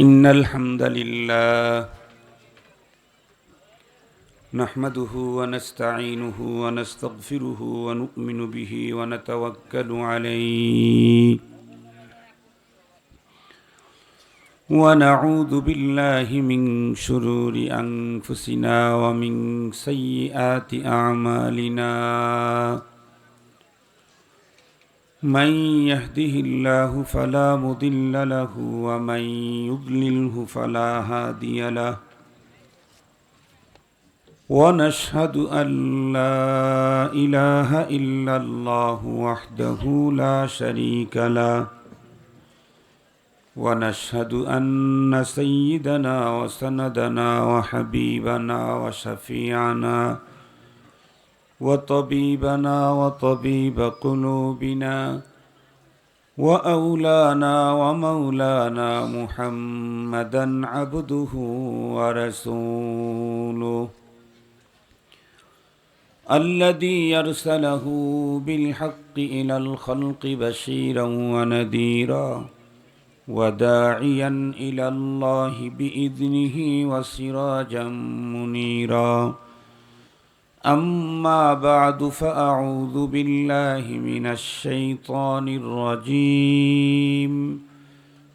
إن الحمد لله نحمده ونستعينه ونستغفره ونؤمن به ونتوكل عليه ونعوذ بالله من شرور أنفسنا ومن سيئات أعمالنا من يهده الله فلا مضل له ومن يضلله فلا هادي له ونشهد أن لا إله إلا الله وحده لا شريك له ونشهد أن سيدنا وسندنا وحبيبنا وشفيعنا وطبيبنا وطبيب قلوبنا وأولانا ومولانا محمدا عبده ورسوله الذي يرسله بالحق إلى الخلق بشيرا ونذيرا وداعيا إلى الله بإذنه وسراجا منيرا أما بعد فأعوذ بالله من الشيطان الرجيم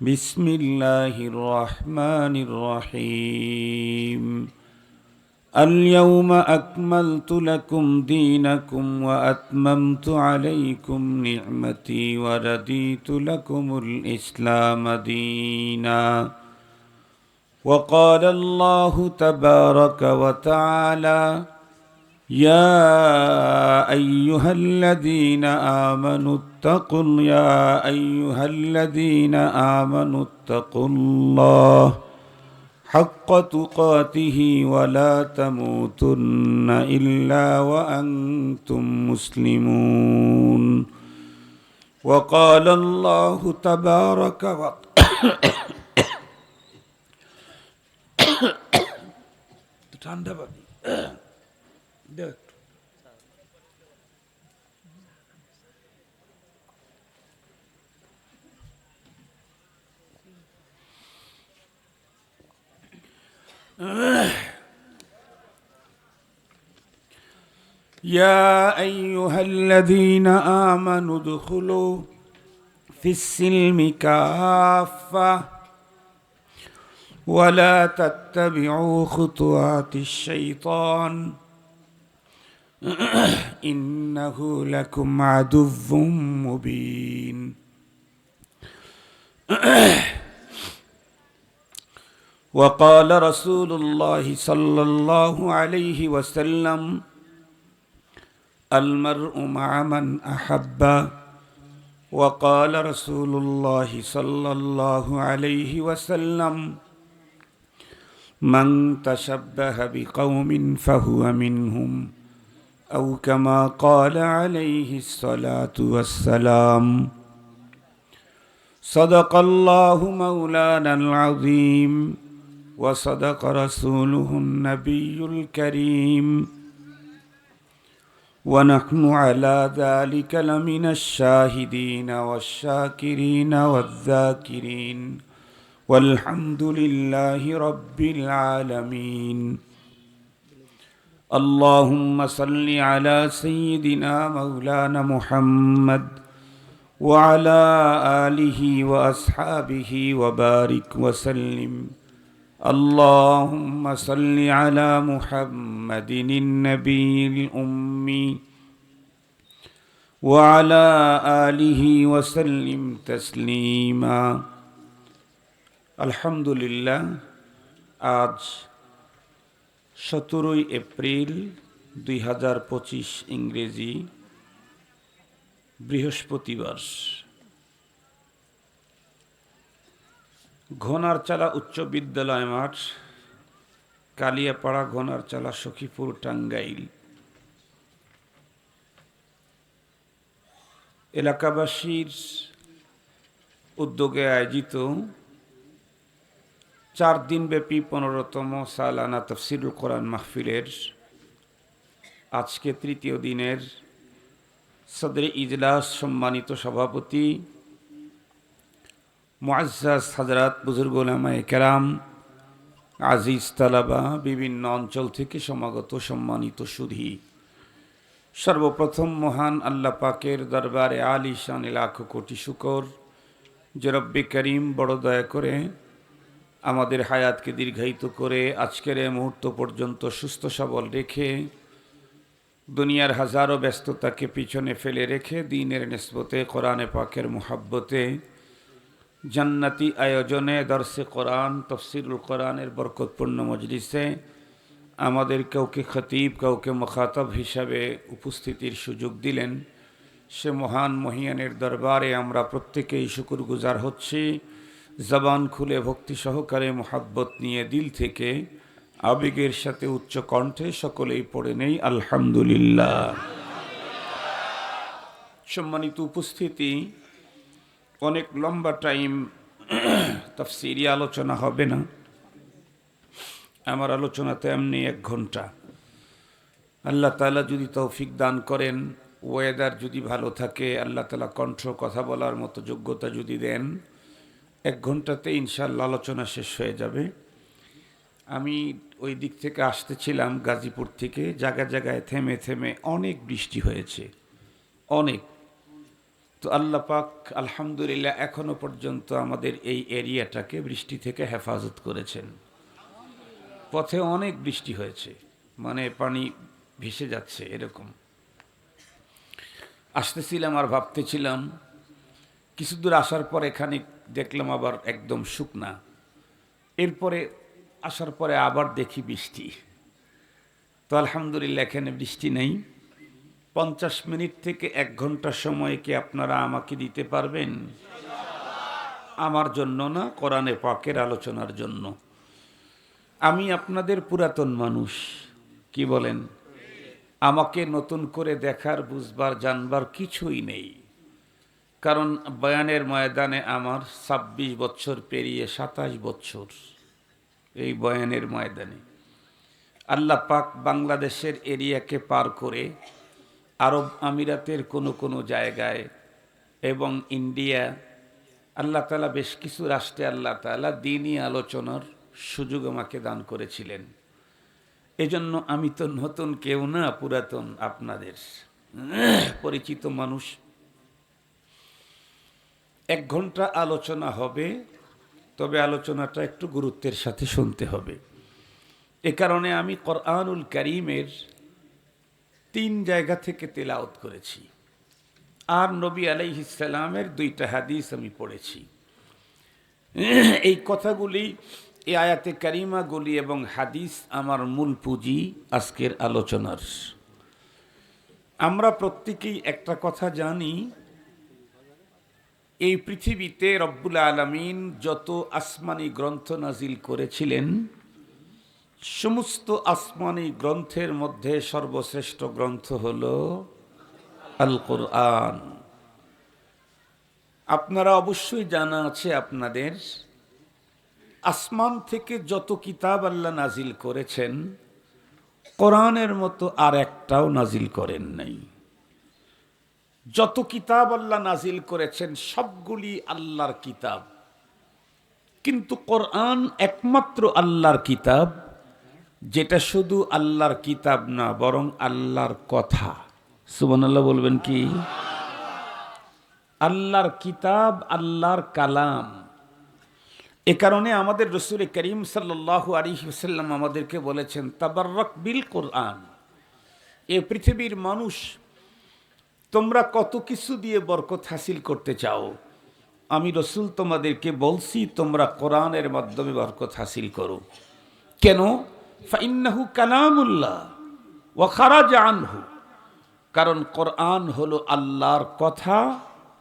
بسم الله الرحمن الرحيم اليوم أكملت لكم دينكم وأتممت عليكم نعمتي ورضيت لكم الإسلام دينا وقال الله تبارك وتعالى يا أيها الذين آمنوا اتقوا الله حق تقاته ولا تموتن إلا وأنتم مسلمون وقال الله تبارك يا أيها الذين آمنوا ادخلوا في السلم كافة ولا تتبعوا خطوات الشيطان إنه لكم عدو مبين وقال رسول الله صلى الله عليه وسلم المرء مع من أحب وقال رسول الله صلى الله عليه وسلم من تشبه بقوم فهو منهم أو كما قال عليه الصلاة والسلام صدق الله مولانا العظيم وصدق رسوله النبي الكريم ونحن على ذلك لمن الشاهدين والشاكرين والذاكرين والحمد لله رب العالمين اللهم صل على سيدنا مولانا محمد وعلى آله وأصحابه وبارك وسلم اللهم صل على محمد النبي الأمي وعلى آله وسلم تسليما الحمد لله আজ 17 এপ্রিল 2025 ইংরেজি বৃহস্পতিবার ঘোনারচালা উচ্চ বিদ্যালয় মাঠ কালিয়াপাড়া ঘোনারচালা সখীপুর টাঙ্গাইল এলাকাবাসীর উদ্যোগে আয়োজিত 4 দিনব্যাপী 15তম সালানা তাফসিরুল কোরআন মাহফিলের আজকে তৃতীয় দিনের সদরে ইজলাস সম্মানিত সভাপতি মুআজ্জাজ হযরত বুজুর্গ উলামায়ে কেরাম, আজিজ তালাবা, বিভিন্ন অঞ্চল থেকে সমাগত সম্মানিত সুধী, সর্বপ্রথম মহান আল্লাহ পাকের দরবারে আলিশান লাখো কোটি শুকর যে রব্বে করিম বড় দয়া করে আমাদের হায়াতকে দীর্ঘায়িত করে আজকের এই মুহূর্ত পর্যন্ত সুস্থ সবল রেখে দুনিয়ার হাজারো ব্যস্ততাকে পিছনে ফেলে রেখে দ্বীনের নিসবতে কোরআনে পাকের মুহাব্বতে জান্নাতি আয়োজনে দরসে কোরআন তাফসীরুল কোরআনের বরকতপূর্ণ মজলিসে আমাদের কাউকে খতিব কাউকে মুখাতাব হিসাবে উপস্থিতির সুযোগ দিলেন, সে মহান মহিয়ানের দরবারে আমরা প্রত্যেকেই শুকরগুজার হচ্ছি। জবান খুলে ভক্তি সহকারে মুহাব্বত নিয়ে দিল থেকে আবেগের সাথে উচ্চ কণ্ঠে সকলেই পড়ে নেই আলহামদুলিল্লাহ। সম্মানিত উপস্থিতি, অনেক লম্বা টাইম তাফসীরি আলোচনা হবে না। আমার আলোচনাতে এমনি 1 ঘন্টা। আল্লাহ তাআলা যদি তৌফিক দান করেন, ওয়েদার যদি ভালো থাকে, আল্লাহ তাআলা কণ্ঠ কথা বলার মতো যোগ্যতা যদি দেন, 1 ঘন্টাতে ইনশাআল্লাহ আলোচনা শেষ হয়ে যাবে। আমি ওই দিক থেকে আসতেছিলাম গাজীপুর থেকে, জায়গায় জায়গায় থেমে থেমে অনেক বৃষ্টি হয়েছে, অনেক। তো আল্লাহ পাক আলহামদুলিল্লাহ এখনো পর্যন্ত আমাদের এই এরিয়াটাকে বৃষ্টি থেকে হেফাজত করেছেন। পথে অনেক বৃষ্টি হয়েছে, মানে পানি ভেসে যাচ্ছে এরকম। আসতেছিলাম আর ভাবতেছিলাম, কিছু দূর আসার পর এখানে দেখলাম আবার একদম শুকনা, এরপরে আসার পরে আবার দেখি বৃষ্টি। তো আলহামদুলিল্লাহ এখানে বৃষ্টি নেই। 50 মিনিট থেকে 1 ঘন্টা সময় কি আপনারা আমাকে দিতে পারবেন? আমার জন্য না, কোরআনে পাকের আলোচনার জন্য। আমি আপনাদের পুরাতন মানুষ, কি বলেন? আমাকে নতুন করে দেখার, বুঝবার, জানবার কিছুই নেই। কারণ বয়ানের ময়দানে আমার 26 বছর পেরিয়ে 27 বছর এই বয়ানের ময়দানে। আল্লাহ পাক বাংলাদেশের এরিয়াকে পার করে আরব আমিরাতের কোনো জায়গায় এবং ইন্ডিয়া, আল্লাহ তাআলা বেশ কিছু রাষ্ট্রে আল্লাহ তাআলা দ্বীনি আলোচনার সুযোগ আমাকে দান করেছিলেন। এজন্য আমি তো নতুন কেউ না, পুরাতন আপনাদের পরিচিত মানুষ। 1 ঘন্টা আলোচনা হবে, তবে আলোচনাটা একটু গুরুত্বের সাথে শুনতে হবে। এ কারণে আমি কোরআনুল কারীমের 3 জায়গা থেকে তেলাওয়াত করেছি, আর নবী আলাইহিস সালামের 2টা হাদিস আমি পড়েছি। এই কথাগুলি, এই আয়াতে কারিমাগুলি এবং হাদিস আমার মূল পুঁজি আজকের আলোচনার। আমরা প্রত্যেকেই একটা কথা জানি, এই পৃথিবীতে রব্বুল আলামিন যত আসমানি গ্রন্থ নাজিল করেছিলেন, সমস্ত আসমানি গ্রন্থের মধ্যে সর্বশ্রেষ্ঠ গ্রন্থ হলো আল কোরআন। আপনারা অবশ্যই জানা আছে আপনাদের, আসমান থেকে যত কিতাব আল্লাহ নাজিল করেছেন, কোরআনের মতো আর একটাও নাজিল করেন নাই। যত কিতাব আল্লাহ নাজিল করেছেন সবগুলি আল্লাহর কিতাব, কিন্তু কোরআন একমাত্র আল্লাহর কিতাব, যেটা শুধু আল্লাহর কিতাব না, বরং আল্লাহর কথা। সুবহানাল্লাহ বলবেন কি? আল্লাহর কিতাব, আল্লাহর কালাম। এ কারণে আমাদের রাসূল করিম সাল্লাল্লাহু আলাইহি ওয়াসাল্লাম আমাদেরকে বলেছেন, তাবাররাক বিল কোরআন। এ পৃথিবীর মানুষ, তোমরা কত কিছু দিয়ে বরকত হাসিল করতে চাও, আমি রাসূল তোমাদেরকে বলছি তোমরা কোরআনের মাধ্যমে বরকত হাসিল করো। কেন? ফাইন্নাহু কালামুল্লাহ ওয়া খারাজা আনহু। কারণ কোরআন হলো আল্লাহর কথা,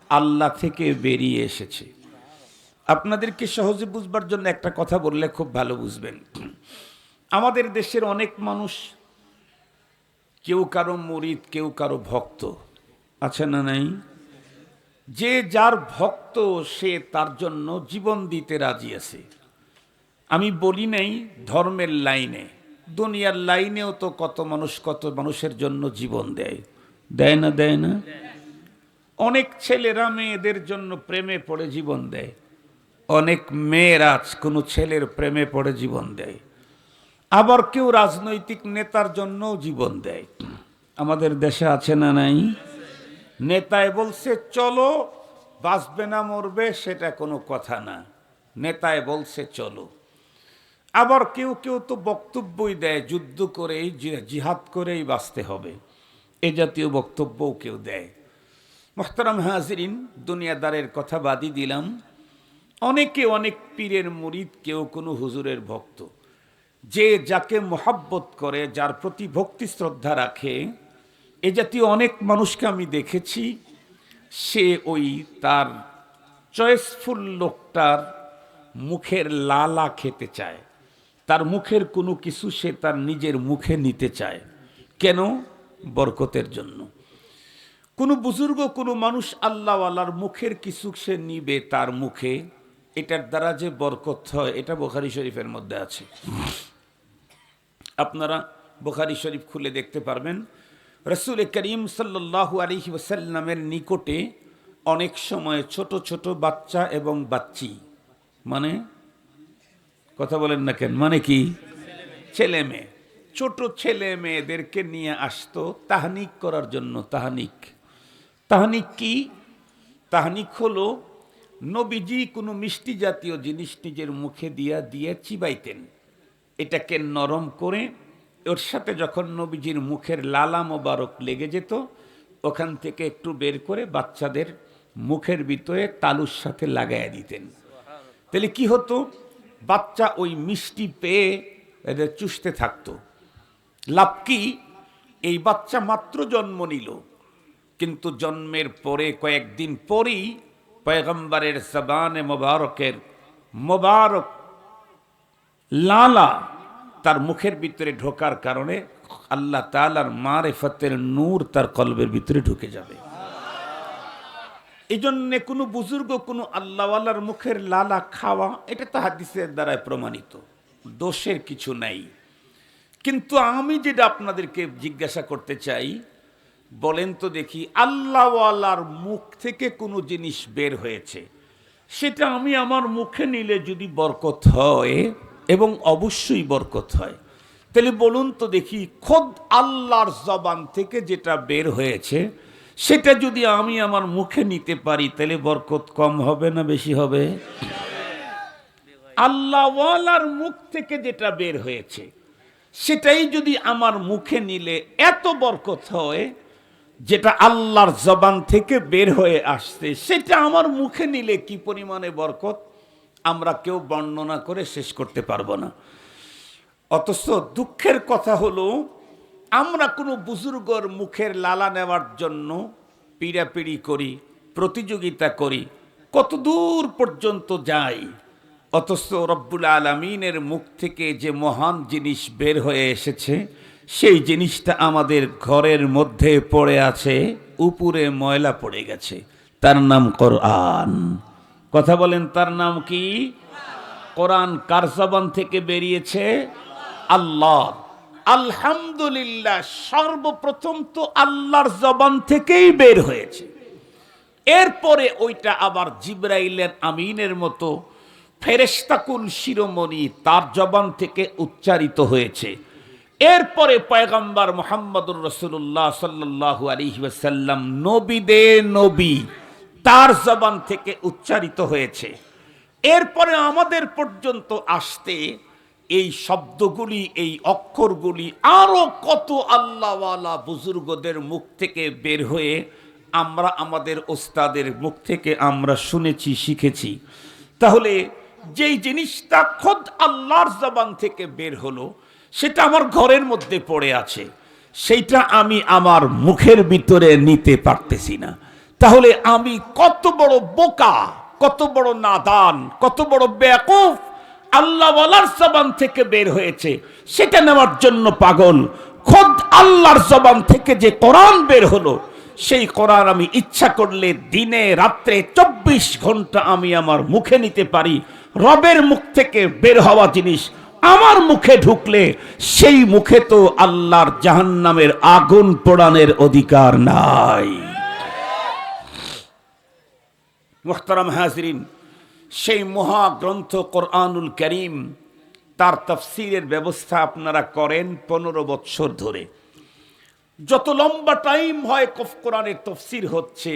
আল্লাহ থেকে বেরিয়ে এসেছে। আপনাদেরকে সহজে বুঝবার জন্য একটা কথা বললে খুব ভালো বুঝবেন। আমাদের দেশের অনেক মানুষ, কেউ কারো মুরিদ, কেউ কারো ভক্ত, আছে না নাই? যে যার ভক্ত, সে তার জন্য জীবন দিতে রাজি আছে। আমি বলি নাই ধর্মের লাইনে, দুনিয়ার লাইনেও তো কত মানুষের জন্য জীবন দেয়, দেয় না? দেয় না? অনেক ছেলেরা মেয়েদের জন্য প্রেমে পড়ে জীবন দেয়, অনেক মেয়েরা কোনো ছেলের প্রেমে পড়ে জীবন দেয়, আবার কেউ রাজনৈতিক নেতার জন্য জীবন দেয়। আমাদের দেশে আছে না নাই? নেতায় বলছে চলো, বাঁচবে না মরবে সেটা কোনো কথা না, নেতায় বলছে চলো। আবার কেউ কেউ তো বক্তব্যই দেয় যুদ্ধ করেই, জিহাদ করেই বাঁচতে হবে, এ জাতীয় বক্তব্যও কেউ দেয়। মোহতারাম হাজিরিন, দুনিয়াদারের কথা বাদই দিলাম, অনেকে অনেক পীরের মুরিদ, কেউ কোনো হুজুরের ভক্ত, যে যাকে মোহাব্বত করে, যার প্রতি ভক্তি শ্রদ্ধা রাখে, এ জাতীয় অনেক মানুষকে আমি দেখেছি। সে ওই তার চয়েসফুল লোকটার মুখের লালা খেতে চায়, তার মুখের কোনো কিছু সে তার নিজের মুখে নিতে চায়। কেন? বরকতের জন্য। কোনো বুজুর্গ, কোনো মানুষ আল্লাহওয়ালার মুখের কিছু সে নিবে তার মুখে, এটার দ্বারা যে বরকত হয়, এটা বুখারী শরীফের মধ্যে আছে। আপনারা বুখারী শরীফ খুলে দেখতে পারবেন। রাসূল করিম সাল্লাল্লাহু আলাইহি ওয়াসাল্লামের নিকটে অনেক সময় ছোট ছোট বাচ্চা এবং বাচ্চি, মানে কথা বলেন না কেন, মানে কি? ছেলে মেয়ে, ছোট ছেলে মেয়েদেরকে নিয়ে আসতো তাহনিক করার জন্য। তাহনিক, তাহনিক কি? তাহনিক হলো নবীজি কোনো মিষ্টি জাতীয় জিনিস নিজের মুখে দিয়ে চিবাইতেন, এটাকে নরম করে ওর সাথে যখন নবীজির মুখের লালা মোবারক লেগে যেত, ওখান থেকে একটু বের করে বাচ্চাদের মুখের ভিতরে তালুর সাথে লাগাইয়া দিতেন। তাহলে কি হতো? বাচ্চা ওই মিষ্টি পেয়ে এদের চুষতে থাকতো। লাভ কি? এই বাচ্চা মাত্র জন্ম নিল, কিন্তু জন্মের পরে কয়েকদিন পরেই পয়গম্বরের জবানে মোবারকের মোবারক লালা তার মুখের ভিতরে ঢোকার কারণে আল্লাহ তাআলার মারিফতের নূর তার কলবের ভিতরে ঢুকে যাবে। এই জন্যে কোনো বুজুর্গ, কোনো আল্লাহওয়ালার মুখের লালা খাওয়া, এটা তো হাদিসের দ্বারাই প্রমাণিত, দোষের কিছু নাই। কিন্তু আমি যেটা আপনাদেরকে জিজ্ঞাসা করতে চাই, বলেন তো দেখি, আল্লাহওয়ালার মুখ থেকে কোনো জিনিস বের হয়েছে, সেটা আমি আমার মুখে নিলে যদি বরকত হয়, এবং অবশ্যই বরকত হয়, তাহলে বলুন তো দেখি, খোদ আল্লাহর জবান থেকে যেটা বের হয়েছে সেটা যদি আমি আমার মুখে নিতে পারি, তাহলে বরকত কম হবে না বেশি হবে? আল্লাহওয়ালার মুখ থেকে যেটা বের হয়েছে সেটাই যদি আমার মুখে নিলে এত বরকত হয়, যেটা আল্লাহর জবান থেকে বের হয়ে আসছে সেটা আমার মুখে নিলে কি পরিমাণে বরকত আমরা কেউ বর্ণনা করে শেষ করতে পারবো না। অথচ দুঃখের কথা হলো, আমরা কোনো বুজুর্গর মুখের লালা নেওয়ার জন্য পিড়াপিড়ি করি, প্রতিযোগিতা করি, কত দূর পর্যন্ত যাই, অথচ রব্বুল আলামিনের মুখ থেকে যে মহান জিনিস বের হয়ে এসেছে সেই জিনিসটা আমাদের ঘরের মধ্যে পড়ে আছে, উপরে ময়লা পড়ে গেছে, তার নাম কোরআন। কথা বলেন, তার নাম কি? কোরআন কার জবান থেকে বেরিয়েছে? আল্লাহ। আলহামদুলিল্লাহ, সর্বপ্রথম তো আল্লাহর জবান থেকেই বের হয়েছে, এরপরে ওইটা আবার জিবরাইলের আমিনের মতো ফেরেশতাকুল শিরোমণি তার জবান থেকে উচ্চারিত হয়েছে, এরপরে পয়গম্বর মুহাম্মদুর রাসূলুল্লাহ সাল্লাল্লাহু আলাইহি ওয়াসাল্লাম নবীদে নবী তার জবান থেকে উচ্চারিত হয়েছে, এরপরে আমাদের পর্যন্ত আসতে এই শব্দগুলি, এই অক্ষরগুলি আরো কত আল্লাহওয়ালা বুজুর্গদের মুখ থেকে বের হয়ে আমরা আমাদের ওস্তাদের মুখ থেকে আমরা শুনেছি, শিখেছি। তাহলে যেই জিনিসটা খোদ আল্লাহর জবান থেকে বের হলো সেটা আমার ঘরের মধ্যে পড়ে আছে, সেইটা আমি আমার মুখের ভিতরে নিতে পারতেছি না, তাহলে আমি কত বড় বোকা, কত বড় নাদান, কত বড় বেয়াকুফ! আল্লাহওয়ালার জবান থেকে বের হয়েছে সেটা নেওয়ার জন্য পাগল। খোদ আল্লাহর জবান থেকে যে কোরআন বের হলো, সেই কোরআন আমি ইচ্ছা করলে দিনে রাত্রে 24 ঘন্টা আমি আমার মুখে নিতে পারি। রবের মুখ থেকে বের হওয়া জিনিস আমার মুখে ঢুকলে সেই মুখে তো আল্লাহর জাহান্নামের আগুন পোড়ানোর অধিকার নাই। মুহতারাম হাজরিন, সেই মহাগ্রন্থ কোরআনুল কারীম, তার তাফসীরের ব্যবস্থা আপনারা করেন 15 বছর ধরে। যত লম্বা টাইম হয় কোরআনের তাফসীর হচ্ছে,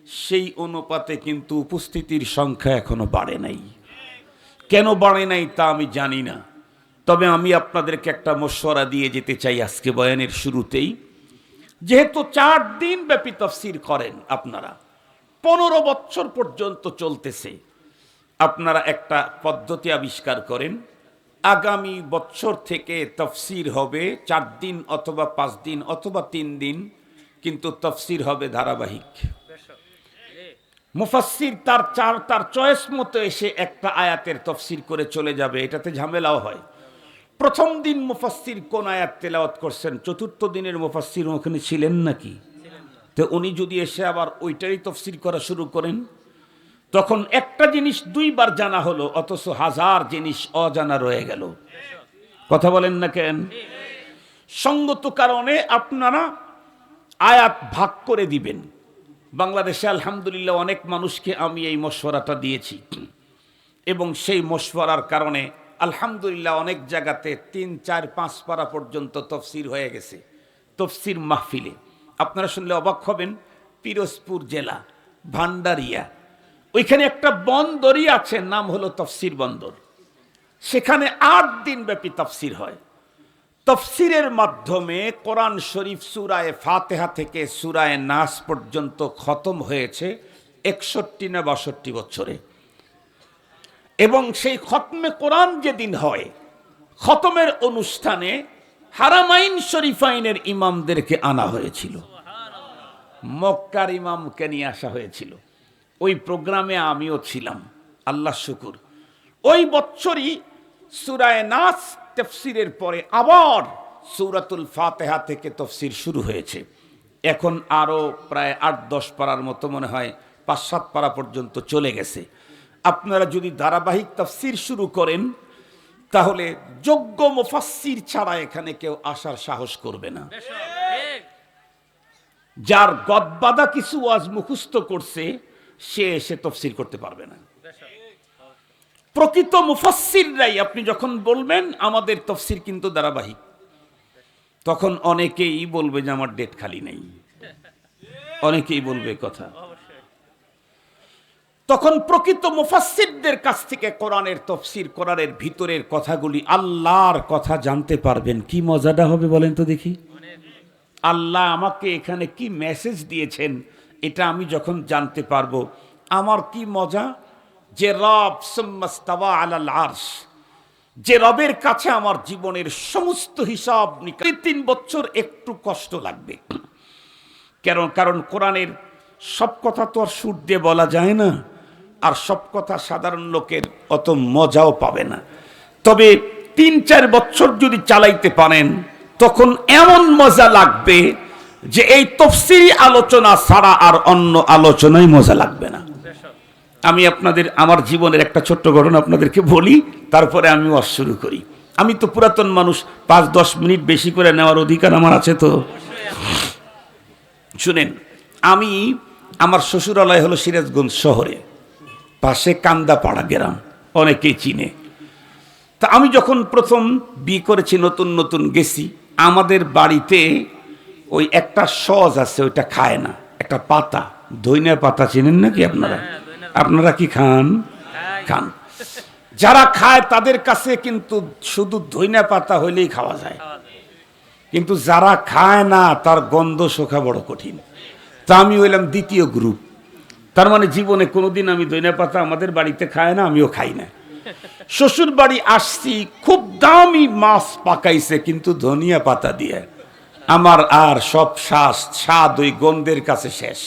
সেই অনুপাতে কিন্তু উপস্থিতির সংখ্যা এখনো বাড়ে নাই। কেন বাড়ে নাই তা আমি জানি না, তবে আমি আপনাদেরকে একটা মশওয়ারা দিয়ে যেতে চাই আজকে বয়ানের শুরুতেই। যেহেতু 4 দিন ব্যাপী তাফসীর করেন আপনারা, 15 বছর পর্যন্ত চলতেছে, আপনারা একটা পদ্ধতি আবিষ্কার করেন। আগামী বছর থেকে তাফসীর হবে 4 দিন অথবা 5 দিন অথবা 3 দিন, কিন্তু তাফসীর হবে ধারাবাহিক। মুফাসসির তার চয়েস মতো এসে একটা আয়াতের তাফসীর করে চলে যাবে, এটাতে ঝামেলাও হয়। প্রথম দিন মুফাসসির কোন আয়াত তেলাওয়াত করছেন, চতুর্থ দিনের মুফাসসির ওখানে ছিলেন নাকি? তো উনি যদি এসে আবার ওইটারই তাফসীর করা শুরু করেন, তখন একটা জিনিস 2 বার জানা হলো, অথচ 1000 জিনিস অজানা রয়ে গেল। কথা বলেন না কেন? সঙ্গত কারণে আপনারা আয়াত ভাগ করে দিবেন। বাংলাদেশে আলহামদুলিল্লাহ অনেক মানুষকে আমি এই মশওয়ারাটা দিয়েছি, এবং সেই মশওয়ারার কারণে আলহামদুলিল্লাহ অনেক জায়গাতে 3, 4, 5 পারা পর্যন্ত তাফসীর হয়ে গেছে। তাফসীর মাহফিলে আপনারা শুনলে অবাক হবেন, পিরোজপুর জেলা ভান্ডারিয়া, ওইখানে একটা বন্দরই আছে, নাম হলো তাফসীর বন্দর। সেখানে 8 দিন ব্যাপী তাফসীর হয়। তাফসীরের মাধ্যমে কোরআন শরীফ সূরায়ে ফাতিহা থেকে সূরায়ে নাস পর্যন্ত খতম হয়েছে 61 না 62 বছরে। এবং সেই খতমে কোরআন যেদিন হয়, খতমের অনুষ্ঠানে হারামাইন শরীফাইনের ইমামদেরকে আনা হয়েছিল, মক্কার ইমামকে নিয়ে আসা হয়েছিল। ওই প্রোগ্রামে আমিও ছিলাম, আল্লাহ শুকুর। ওই বছরই সূরায়ে নাস তাফসীরের পরে আবার সূরাতুল ফাতিহা থেকে তাফসীর শুরু হয়েছে। এখন আরও প্রায় 8-10 পারার মতো মনে হয়, 5-7 পারা পর্যন্ত চলে গেছে। আপনারা যদি ধারাবাহিক তাফসীর শুরু করেন, তাহলে যোগ্য মুফাসসির ছাড়া এখানে কেউ আসার সাহস করবে না। যার গদবাদা কিছু ওয়াজ মুখস্থ করছে, সে এসে তাফসীর করতে পারবে না। প্রকৃত মুফাসসিররাই, আপনি যখন বলবেন আমাদের তাফসীর কিন্তু ধারাবাহিক, তখন অনেকেই বলবে যে আমার ডেট খালি নেই, অনেকেই বলবে কথা। তখন প্রকৃত মুফাসসিরদের কাছ থেকে কোরআনের তাফসীর, কোরআনের ভিতরের কথাগুলি, আল্লাহর কথা জানতে পারবেন। কি মজাটা হবে বলেন তো দেখি। আল্লাহ আমাকে এখানে কি মেসেজ দিয়েছেন, এটা আমি যখন জানতে পারবো, আমার কি মজা। যে রব সুম্মাস্তাওয়া আলাল আরশ, যে রবের কাছে আমার জীবনের সমস্ত হিসাব নিকাশ। 3 বছর একটু কষ্ট লাগবে, কারণ কোরআনের সব কথা তো আর সুর দিয়ে বলা যায় না, আর সব কথা সাধারণ লোকের অত মজাও পাবে না। তবে 3-4 বছর যদি চালাইতে পারেন, তখন এমন মজা লাগবে যে এই তাফসীরি আলোচনা ছাড়া আর অন্য আলোচনায় মজা লাগবে না। আমি আমার জীবনের একটা ছোট্ট ঘটনা আপনাদেরকে বলি, তারপরে আমি ওয়াজ শুরু করি। আমি তো পুরাতন মানুষ, 5-10 মিনিট বেশি করে নেওয়ার অধিকার আমার আছে তো। শুনেন, আমার শ্বশুরালয় হলো সিরাজগঞ্জ শহরে, পাশে কান্দাপাড়া গ্রাম, অনেকেই চিনে। তা আমি যখন প্রথম বিয়ে করেছি, নতুন নতুন গেছি, আমাদের বাড়িতে ওই একটা সজ আছে, ওইটা খায় না, একটা পাতা, ধইনা পাতা চিনেন নাকি আপনারা? আপনারা কি খান? খান। যারা খায় তাদের কাছে কিন্তু শুধু ধইনা পাতা হইলেই খাওয়া যায়, কিন্তু যারা খায় না তার গন্ধ শোকা বড় কঠিন। তা আমি হইলাম দ্বিতীয় গ্রুপ। তার মানে জীবনে কোনোদিন আমি ধইনা পাতা আমাদের বাড়িতে খায় না, আমিও খাই না। শ্বশুর বাড়ি আসছি, খুব দামি মাছ পাকাইছে কিন্তু ধনিয়া পাতা দিয়ে, আমার আর সব স্বাদ ওই গন্ধের কাছে শেষ।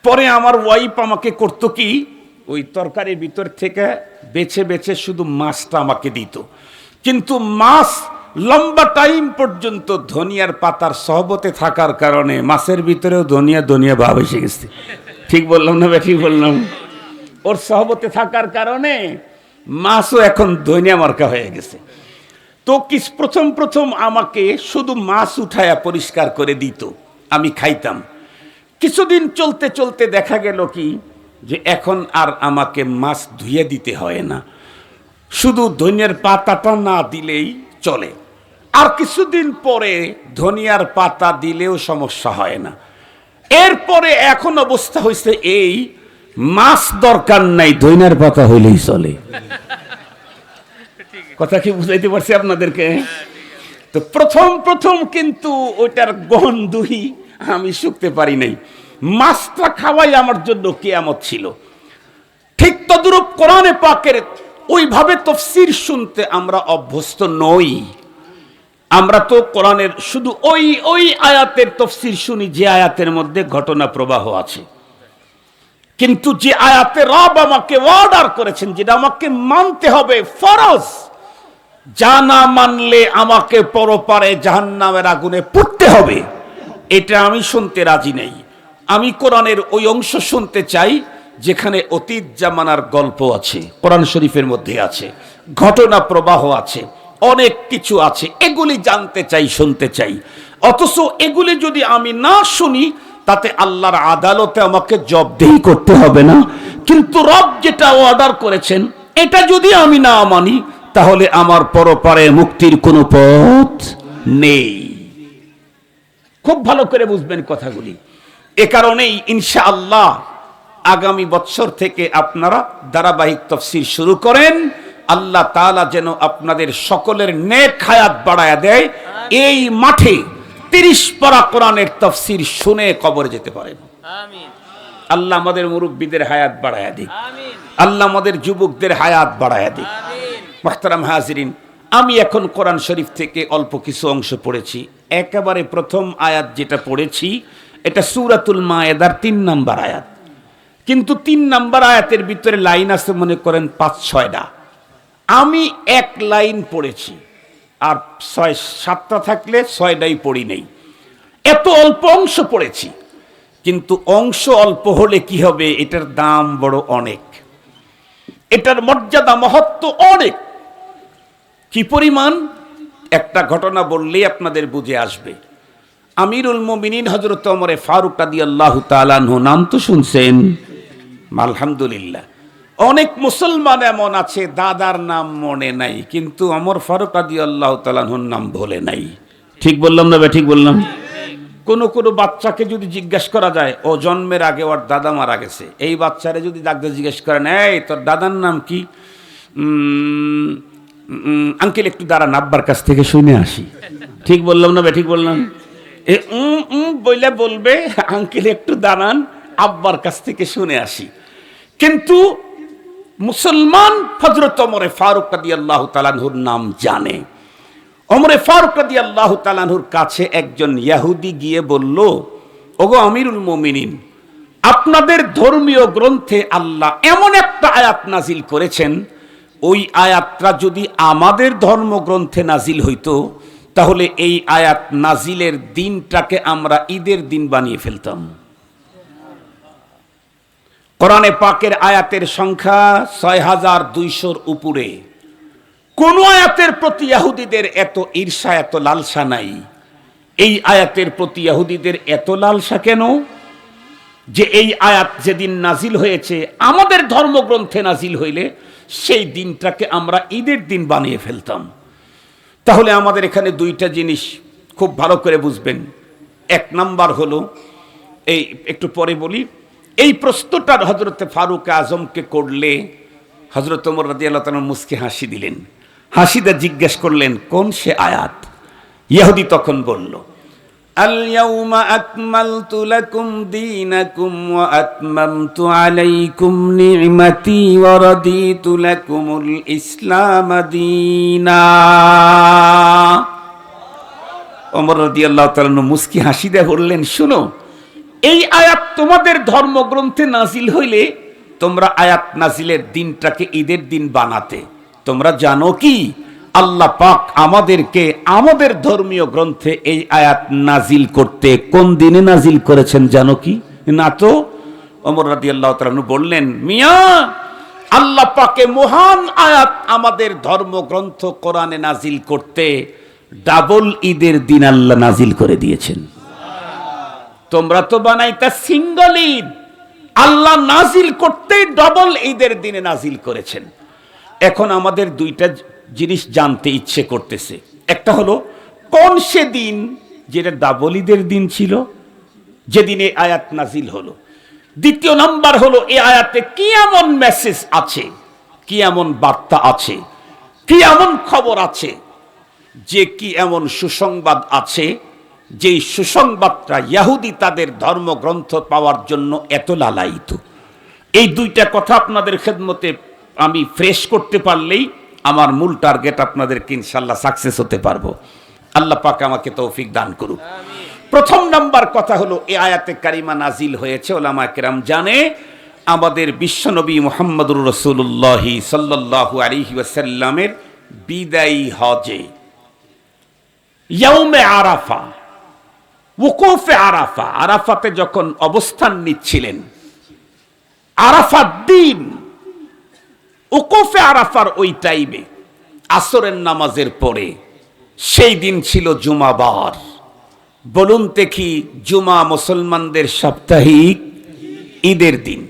পরে আমার ওয়াইফ আমাকে করতো কি, ওই তরকারির ভিতর থেকে বেছে বেছে শুধু মাছটা আমাকে দিত, কিন্তু মাছ লম্বা টাইম পর্যন্ত ধনিয়ার পাতার সহবতে থাকার কারণে মাছের ভিতরেও ধনিয়া ধনিয়া ভাব এসে গেছে। ঠিক বললাম না? ঠিক বললাম? ওর সহবতে থাকার কারণে মাছও এখন ধনিয়া মার্কা হয়ে গেছে। তো প্রথম আমাকে শুধু মাছ উঠায়া পরিষ্কার করে দিত, আমি খাইতাম। কিছুদিন চলতে চলতে দেখা গেল কি, যে এখন আর আমাকে মাছ ধুয়ে দিতে হয় না, শুধু ধনিয়ার পাতাটা না দিলেই চলে। আর কিছুদিন পরে ধনিয়ার পাতা দিলেও সমস্যা হয় না। এরপরে এখন অবস্থা হয়েছে এই, মাছ দরকার নাই, ধনিয়ার পাতা হইলেই চলে। কথা কি বুঝাইতে পারছি আপনাদেরকে? তো প্রথম কিন্তু ওইটার গন্ধই আমি শুকতে পারি নাই। মাছটা খাওয়াই আমার জন্য কিয়ামত ছিল। ঠিক তদ্রূপ কোরআনে পাকের ওইভাবে তাফসীর শুনতে আমরা অভ্যস্ত নই। আমরা তো কোরআনের শুধু ওই আয়াতের তাফসীর শুনি যে আয়াতের মধ্যে ঘটনা প্রবাহ আছে। কিন্তু যে আয়াতে রব আমাকে অর্ডার করেছেন, যেটা আমাকে মানতে হবে ফরজ, যা না মানলে আমাকে পরপারে জাহান্নামের আগুনে পড়তে হবে, এটা আমি শুনতে রাজি নেই। আমি কোরআনের ওই অংশ শুনতে চাই যেখানে অতীত জামানার গল্প আছে, কোরআন শরীফের মধ্যে আছে, ঘটনা প্রবাহ আছে, অনেক কিছু আছে, এগুলি জানতে চাই, শুনতে চাই। অথচ এগুলি যদি আমি না শুনি, তাতে আল্লাহর আদালতে আমাকে জবাবদিহি করতে হবে না। কিন্তু রব যেটা অর্ডার করেছেন এটা যদি আমি না মানি, তাহলে আমার পরপারে মুক্তির কোনো পথ নেই। খুব ভালো করে বুঝবেন কথাগুলি। এ কারণেই ইনশাআল্লাহ আগামী বছর থেকে আপনারা ধারাবাহিক তাফসীর শুরু করেন। আল্লাহ তাআলা যেন আপনাদের সকলের নেক হায়াত বাড়ায়া দেয়, এই মাঠে 30 পারা কোরআনের তাফসীর শুনে কবরে যেতে পারেন। আমিন। আল্লাহ আমাদের মুরব্বীদের হায়াত বাড়ায়া দিক, আল্লাহ আমাদের যুবকদের হায়াত বাড়ায়া দিক। মুহতারাম হাজিরিন, আমি এখন কোরআন শরীফ থেকে অল্প কিছু অংশ পড়েছি। একেবারে প্রথম আয়াত যেটা পড়েছি, এটা সূরাতুল মায়েদার 3 নম্বর আয়াত। কিন্তু 3 নম্বর আয়াতের ভিতরে লাইন আছে মনে করেন 5-6টা। আমি এক লাইন পড়েছি, আর 6-7টা থাকলে 6টাই পড়ি নেই। এত অল্প অংশ পড়েছি, কিন্তু অংশ অল্প হলে কি হবে, এটার দাম বড় অনেক, এটার মর্যাদা মহত্ব অনেক। কি পরিমাণ, একটা ঘটনা বললেই আপনাদের বুঝে আসবে। আমিরুল মুমিনিন হযরত ওমর ফারুক রাদিয়াল্লাহু তাআলা আনহু, নাম তো শুনছেন? আলহামদুলিল্লাহ। অনেক মুসলমান এমন আছে দাদার নাম মনে নাই, কিন্তু ওমর ফারুক রাদিয়াল্লাহু তাআলা আনহুর নাম ভুলে নাই। ঠিক বললাম না? ঠিক বললাম? কোনো বাচ্চাকে যদি জিজ্ঞেস করা যায়, ও জন্মের আগে ওর দাদা মারা গেছে, এই বাচ্চারে যদি ডাক্তার জিজ্ঞেস করেন, এই তোর দাদার নাম কি, আঙ্কেল একটু দাঁড়ান, আব্বার কাছ থেকে শুনে আসি। ঠিক বললাম না? ঠিক বললাম? এ বইলে বলবে, আঙ্কেল একটু দাঁড়ান, আব্বার কাছ থেকে শুনে আসি। কিন্তু মুসলমান হযরত ওমর ফারুক রাদিয়াল্লাহু তাআলা আনহুর নাম জানে। ওমর ফারুক রাদিয়াল্লাহু তাআলা আনহুর কাছে একজন ইহুদি গিয়ে বলল, ওগো আমিরুল মুমিনিন, আপনাদের ধর্মীয় গ্রন্থে আল্লাহ এমন একটা আয়াত নাজিল করেছেন, ওই আয়াতটা যদি আমাদের ধর্মগ্রন্থে নাজিল হইতো, তাহলে এই আয়াত নাজিলের দিনটাকে আমরা ঈদের দিন বানিয়ে ফেলতাম। কোরআনে পাকের আয়াতের সংখ্যা ৬,২০০-র উপরে। কোন আয়াতের প্রতি ইহুদিদের এত ঈর্ষা, এত লালসা নাই। এই আয়াতের প্রতি ইহুদিদের এত লালসা কেন? যে এই আয়াত যেদিন নাজিল হয়েছে, আমাদের ধর্মগ্রন্থে নাজিল হইলে সেই দিনটাকে আমরা ঈদের দিন বানিয়ে ফেলতাম। তাহলে আমাদের এখানে 2টা জিনিস খুব ভালো করে বুঝবেন। 1 নাম্বার হলো, এই একটু পরে বলি, এই প্রশ্নটা হযরতে ফারুক আজমকে করলে হযরত ওমর রাদিয়াল্লাহু তাআলা মুস্কি হাসি দিলেন। হাসিদা জিজ্ঞেস করলেন, কোন সে আয়াত? ইহুদি তখন বলল, আল ইয়াউমা আকমালতু লাকুম দীনাকুম ওয়া আতমামতু আলাইকুম নি'মাতি ওয়া রাদিতু লাকুমুল ইসলাম দীনা। ওমর রাদিয়াল্লাহু তাআলা মুস্কি হাসি দিয়ে বললেন, শুনো, এই আয়াত তোমাদের ধর্মগ্রন্থে নাজিল হইলে তোমরা আয়াত নাজিলের দিনটাকে ঈদের দিন বানাতে। তোমরা জানো কি, আল্লাহ পাক আমাদেরকে আমাদের ধর্মীয় গ্রন্থে এই আয়াত নাজিল করতে কোন দিনে নাজিল করেছেন জানো কি? না তো। ওমর রাদিয়াল্লাহু তাআলা বললেন, মিয়া, আল্লাহ পাকে মহান আয়াত আমাদের ধর্মগ্রন্থ কোরআনে নাজিল করতে ডাবল ঈদের দিন আল্লাহ নাজিল করে দিয়েছেন। তোমরা তো বানাইতা সিঙ্গল ঈদ, আল্লাহ নাজিল করতেই ডবল ঈদের দিনে নাজিল করেছেন। এখন আমাদের দুইটা জিনিস জানতে ইচ্ছে করতেছে। একটা হলো কোন সে দিন যেটা ডাবল ঈদের দিন ছিল, যেদিনে আয়াত নাজিল হলো। দ্বিতীয় নাম্বার হলো এই আয়াতে কি এমন মেসেজ আছে, কি এমন বার্তা আছে, কি এমন খবর আছে, যে কি এমন সুসংবাদ আছে, যেই সুসংবাদটা ইহুদি তাদের ধর্মগ্রন্থ পাওয়ার জন্য এত লালায়িত। এই দুইটা কথা আপনাদের খেদমতে আমি ফ্রেশ করতে পারলেই আমার মূল টার্গেট আপনাদেরকে ইনশাল্লাহ সাকসেস হতে পারবো। আল্লাহ পাক আমাকে তৌফিক দান করুক। প্রথম নাম্বার কথা হলো এই আয়াতে কারিমা নাজিল হয়েছে, ওলামা কেরাম জানে, আমাদের বিশ্বনবী মুহাম্মদুর রাসূলুল্লাহ সাল্লাল্লাহু আলাইহি ওয়াসাল্লামের বিদায়ী হজে, ইয়াউমে আরাফা, ওকুফে আরাফা, আরাফাতে যখন অবস্থান নিচ্ছিলেন, আরাফার দিন, ওকুফে আরাফার ওই টাইমে আসরের নামাজের পরে, সেই দিন ছিল জুমাবার। বলুন দেখি, জুমা মুসলমানদের সাপ্তাহিক ঈদের দিন।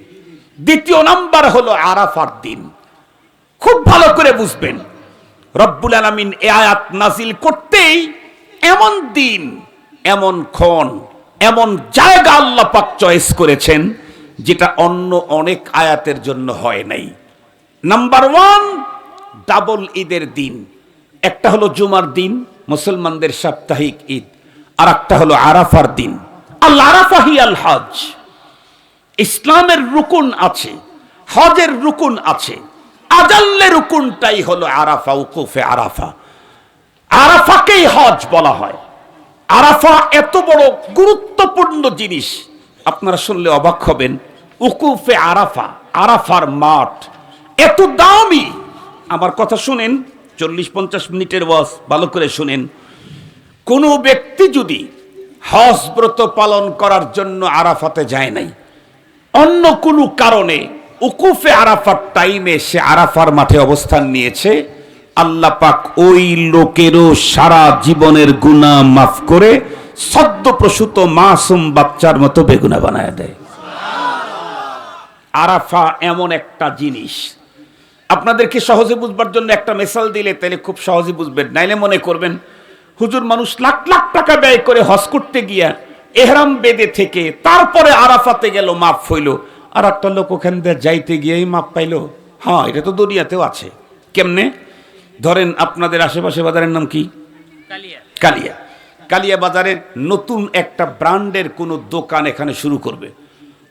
দ্বিতীয় নাম্বার হলো আরাফার দিন। খুব ভালো করে বুঝবেন, রব্বুল আলামিন এই আয়াত নাজিল করতেই এমন দিন, এমন ক্ষণ, এমন জায়গা আল্লাহ পাক চয়েস করেছেন যেটা অন্য অনেক আয়াতের জন্য হয় নাই। নাম্বার ওয়ান, ডাবল ঈদের দিন। একটা হলো জুমার দিন, মুসলমানদের সাপ্তাহিক ঈদ, আর একটা হলো আরাফার দিন। আল আরাফা হিয়াল হজ। ইসলামের রুকুন আছে, হজের রুকুন আছে, আজাল্লে রুকুনটাই হলো আরাফা, উকুফে আরাফা। আরাফাকেই হজ বলা হয়। আরাফা এত বড় গুরুত্বপূর্ণ জিনিস, আপনারা শুনলে অবাক হবেন। উকুফে আরাফা, আরাফার মাঠ এত দামি। আমার কথা শুনেন, 40-50 মিনিটের ওয়াজ, ভালো করে শুনেন। কোনো ব্যক্তি যদি হজ ব্রত পালন করার জন্য আরাফাতে যায় নাই, অন্য কোনো কারণে উকুফে আরাফার টাইমে সে আরাফার মাঠে অবস্থান নিয়েছে, আল্লাহ পাক ওই লোকেরও সারা জীবনের গুনাহ মাফ করে সদ্য প্রসূত মাসুম বাচ্চার মতো বেগুনা বানায় দেয়। আরাফা এমন একটা জিনিস, আপনাদেরকে সহজে বুঝবার জন্য একটা মিসাল দিলে তাহলে খুব সহজে বুঝবেন, নাইলে মনে করবেন হুজুর মানুষ লাখ লাখ টাকা ব্যয় করে হজ করতে গিয়া এহরাম বেদে থেকে তারপরে আরাফাতে গেল, মাপ হইল, আর একটা লোক ওখান দিয়ে যাইতে গিয়েই মাপ পাইল। হ্যাঁ, এটা তো দুনিয়াতেও আছে। কেমনে? ধরেন আপনাদের আশেপাশে বাজারের নাম কি? কালিয়া। কালিয়া বাজারে নতুন একটা ব্র্যান্ডের কোনো দোকান এখানে শুরু করবে।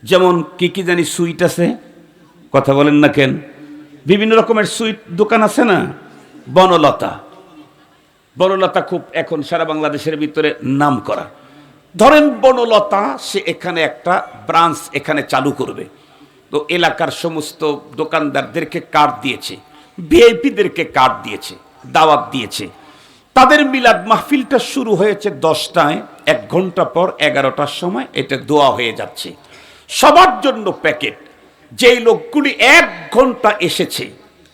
যেমন কি কি জানি সুইট আছে, কথা বলেন না কেন? বিভিন্ন রকমের সুইট দোকান আছে না? বনলতা, বনলতা খুব এখন সারা বাংলাদেশের ভিতরে নাম করা। ধরেন বনলতা, সে এখানে একটা ব্রাঞ্চ এখানে চালু করবে। তো এলাকার সমস্ত দোকানদারদেরকে কার্ড দিয়েছে, ভিআইপিদেরকে কার্ড দিয়েছে, দাওয়াত দিয়েছে। তাদের মিলাদ মাহফিলটা শুরু হয়েছে 10টায়, 1 ঘন্টা পর 11টার সময় এটা দোয়া হয়ে যাচ্ছে। সবার জন্য প্যাকেট। যেই লোকগুলি 1 ঘন্টা এসেছে,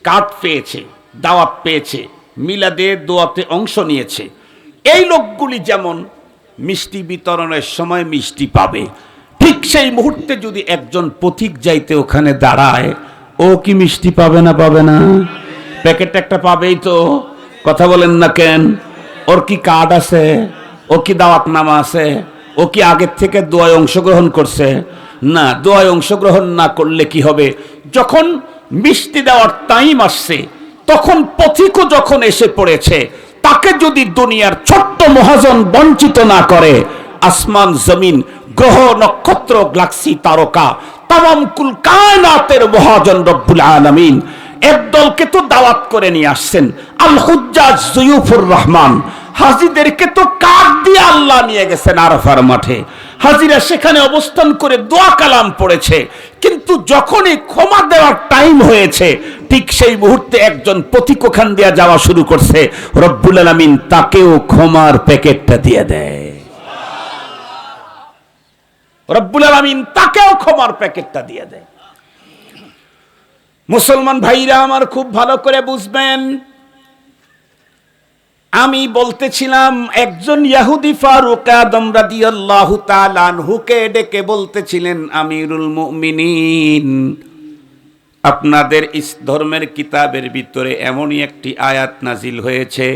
কার্ড পেয়েছে, দাওয়াত পেয়েছে, মিলাদে দোয়াতে অংশ নিয়েছে, এই লোকগুলি যেমন মিষ্টি বিতরণের সময় মিষ্টি পাবে, ঠিক সেই মুহূর্তে যদি একজন পথিক যাইতে ওখানে দাঁড়ায়, ও কি মিষ্টি পাবে না? পাবে না? প্যাকেট একটা পাবেই তো, কথা বলেন না কেন? ওর কি কার্ড আছে? ও কি দাওয়াতনামা আছে? ও কি আগের থেকে দোয়ায় অংশগ্রহণ করছে? না। দোয়ায় অংশগ্রহণ না করলে কি হবে? যখন মিষ্টি দেওয়ার টাইম আসছে, তখন পথিকও যখন এসে পড়েছে, তাকে যদি দুনিয়ার ছোট্ট মহাজন বঞ্চিত না করে, আসমান জমিন গ্রহ নক্ষত্র গ্যালাক্সি তারকা তামাম কুল কায়নাতের মহাজন রব্বুল আলামিন একদলকে তো দাওয়াত করে নিয়ে আসছেন। আল হুজ্জাজ জুয়ুফুর রহমান, হাজিদেরকে তো কার্ড দিয়ে আল্লাহ নিয়ে গেছেন আরাফার মাঠে। হাজিরা সেখানে অবস্থান করে দোয়া কালাম পড়েছে, কিন্তু যখনই ক্ষমা দেওয়ার টাইম হয়েছে, ঠিক সেই মুহূর্তে একজন পথিক ওখান দিয়ে যাওয়া শুরু করছে, রব্বুল আলামিন তাকেও ক্ষমার প্যাকেটটা দিয়ে দেয়। রব্বুল আলামিন তাকেও ক্ষমার প্যাকেটটা দিয়ে দেয়। মুসলমান ভাইরা আমার খুব ভালো করে বুঝবেন, আমি বলতেছিলাম একজন ইহুদি ফারুক আদম রাদিয়াল্লাহু তাআলা আনহুকে ডেকে বলতেছিলেন, আমিরুল মুমিনিন, আপনাদের ধর্মের কিতাবের ভিতরে এমনই একটি আয়াত নাজিল হয়েছে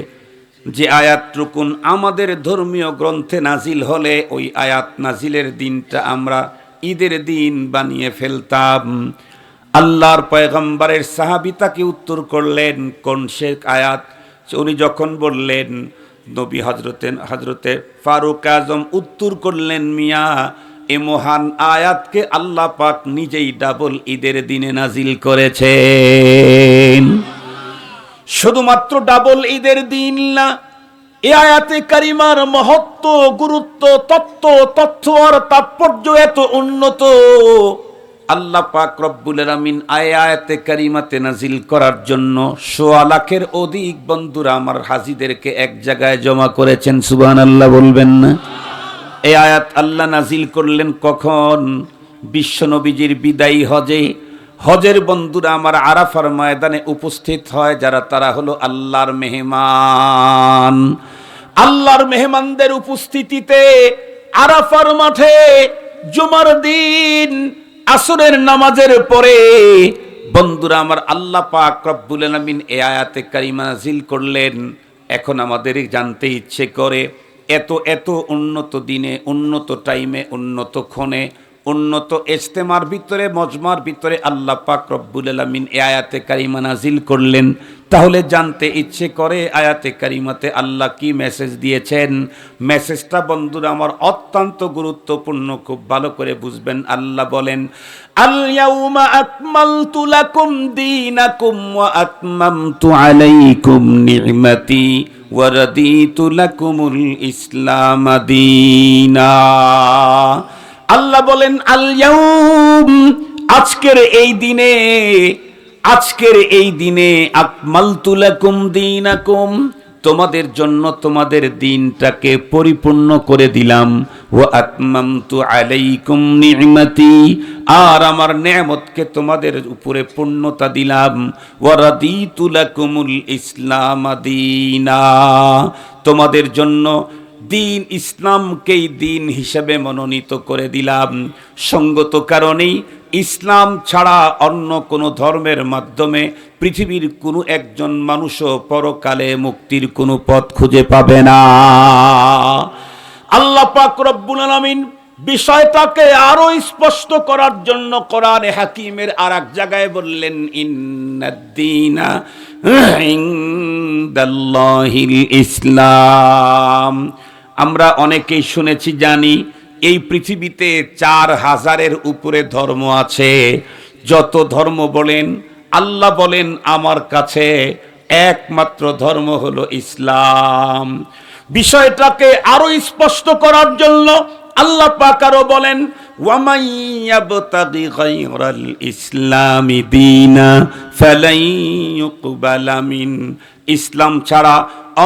যে আয়াতটুকুন আমাদের ধর্মীয় গ্রন্থে নাজিল হলে ওই আয়াত নাজিলের দিনটা আমরা ঈদের দিন বানিয়ে ফেলতাম। আল্লাহর পয়গম্বরের সাহাবী তাকে উত্তর করলেন, কোন সে আয়াত? উনি যখন বললেন, নবী হযরতে ফারুক আজম উত্তর করলেন, মিয়া, এ মহান আয়াতকে আল্লাহ পাক নিজেই ডাবল ঈদের দিনে নাজিল করেছেন। শুধুমাত্র ডাবল ঈদের দিন না, এ আয়াতে কারিমার মহত্ব, গুরুত্ব, তথ্য আর তাৎপর্য এত উন্নত, আল্লাহ পাক রব্বুল আলামিন আয়াতে কারিমাতে নাজিল করার জন্য ১৬ লাখের অধিক বন্ধুরা আমার হাজীদেরকে এক জায়গায় জমা করেছেন। সুবহানাল্লাহ বলবেন না? এই আয়াত আল্লাহ নাজিল করলেন কখন? বিশ্ব নবীজির বিদায়ী হজে। হজের বন্ধুরা আমার আরাফার ময়দানে উপস্থিত হয় যারা, তারা হলো আল্লাহর মেহমান। আল্লাহর মেহমানদের উপস্থিতিতে আরাফার মাঠে জুমার দিন আসরের নামাজের পরে বন্ধুরা আমার আল্লাহ পাক রব্বুল আলামিন এই আয়াতে কারিমা নাজিল করলেন। এখন আমাদের জানতে ইচ্ছে করে, এত উন্নত দিনে, উন্নত টাইমে, উন্নত ক্ষণে, উন্নত ইজতেমার ভিতরে, মজমার ভিতরে আল্লাহ পাক রব্বুল আলামিন এই আয়াতে কারিমা নাজিল করলেন। তাহলে জানতে ইচ্ছে করে আয়াতে কারিমাতে আল্লাহ কি মেসেজ দিয়েছেন। মেসেজটা বন্ধুরা আমার অত্যন্ত গুরুত্বপূর্ণ, খুব ভালো করে বুঝবেন। আল্লাহ বলেন, আল ইয়াউমা আকমালতু লাকুম দীনাকুম ওয়া আতমামতু আলাইকুম নি'মাতি ওয়া রাদিতু লাকুমুল ইসলাম দীনা। আল্লাহ বলেন, আল ইয়াউম, আজকের এই দিনে আকমালতু লাকুম দীনাকুম, তোমাদের জন্য তোমাদের দিনটাকে পরিপূর্ণ করে দিলাম। ওয়া আতমামতু আলাইকুম নি'মাতি, আর আমার নেয়ামতকে তোমাদের উপরে পূর্ণতা দিলাম। ওয়া রাদিতু লাকুমুল ইসলাম দীনা, তোমাদের জন্য দিন ইসলামকেই দিন হিসেবে মনোনীত করে দিলাম। সঙ্গত কারণেই ইসলাম ছাড়া অন্য কোনো ধর্মের মাধ্যমে পৃথিবীর কোনো একজন মানুষও পরকালে মুক্তির কোনো পথ খুঁজে পাবে না। আল্লাহ পাক রব্বুল আলামিন বিষয়টাকে আরো স্পষ্ট করার জন্য কোরআনে হাকিমের আরেক জায়গায় বললেন, ইন্নাদ-দীনা ইনদাল্লাহিল ইসলাম। আমরা অনেকেই শুনেছি, জানি এই পৃথিবীতে ৪,০০০-এর উপরে ধর্ম আছে। যত ধর্ম বলেন, আল্লাহ বলেন আমার কাছে একমাত্র ধর্ম হলো ইসলাম। বিষয়টাকে আরো স্পষ্ট করার জন্য আল্লাহ পাক আরো বলেন, ওয়ামান ইয়াবতাগি গায়রাল ইসলামি দীনা ফালান ইউকবালা মিন, ইসলাম ছাড়া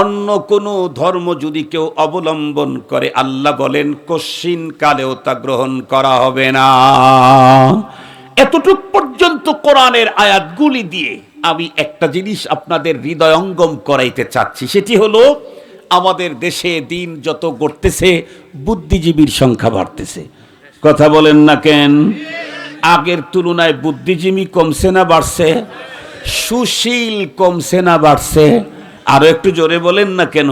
অন্য কোনো ধর্ম যদি কেউ অবলম্বন করে, আল্লাহ বলেন কশিন কালেও তা গ্রহণ করা হবে না। এতটুক পর্যন্ত কোরআনের আয়াতগুলি দিয়ে আমি একটা জিনিস আপনাদের হৃদয়ঙ্গম করাইতে চাচ্ছি, সেটি হলো আমাদের দেশে দিন যত গড়তেছে বুদ্ধিজীবীর সংখ্যা বাড়তেছে। কথা বলেন না কেন? আগের তুলনায় বুদ্ধিজীবী কমছে না বাড়ছে? সুশীল কমছে না বাড়ছে? আরো একটু জোরে বলেন না কেন?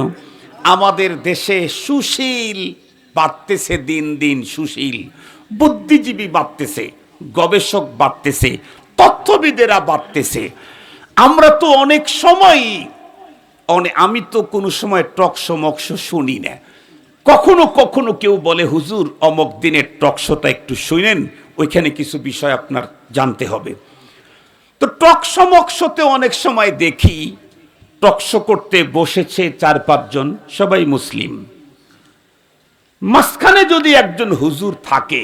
আমাদের দেশে সুশীল বাড়তেছে, দিন দিন সুশীল বুদ্ধিজীবী বাড়তেছে, গবেষক বাড়তেছে, তথ্যবিদেরা বাড়তেছে। আমরা তো অনেক সময়, আমি তো কোনো সময় টকশো মকশো শুনি না। কখনো কখনো কেউ বলে, হুজুর অমক দিনের টকশোটা একটু শুনেন, ওইখানে কিছু বিষয় আপনার জানতে হবে। তো টকশো মকশোতে অনেক সময় দেখি টকশো করতে বসেছে ৪-৫ জন, সবাই মুসলিম। মাঝখানে যদি একজন হুজুর থাকে,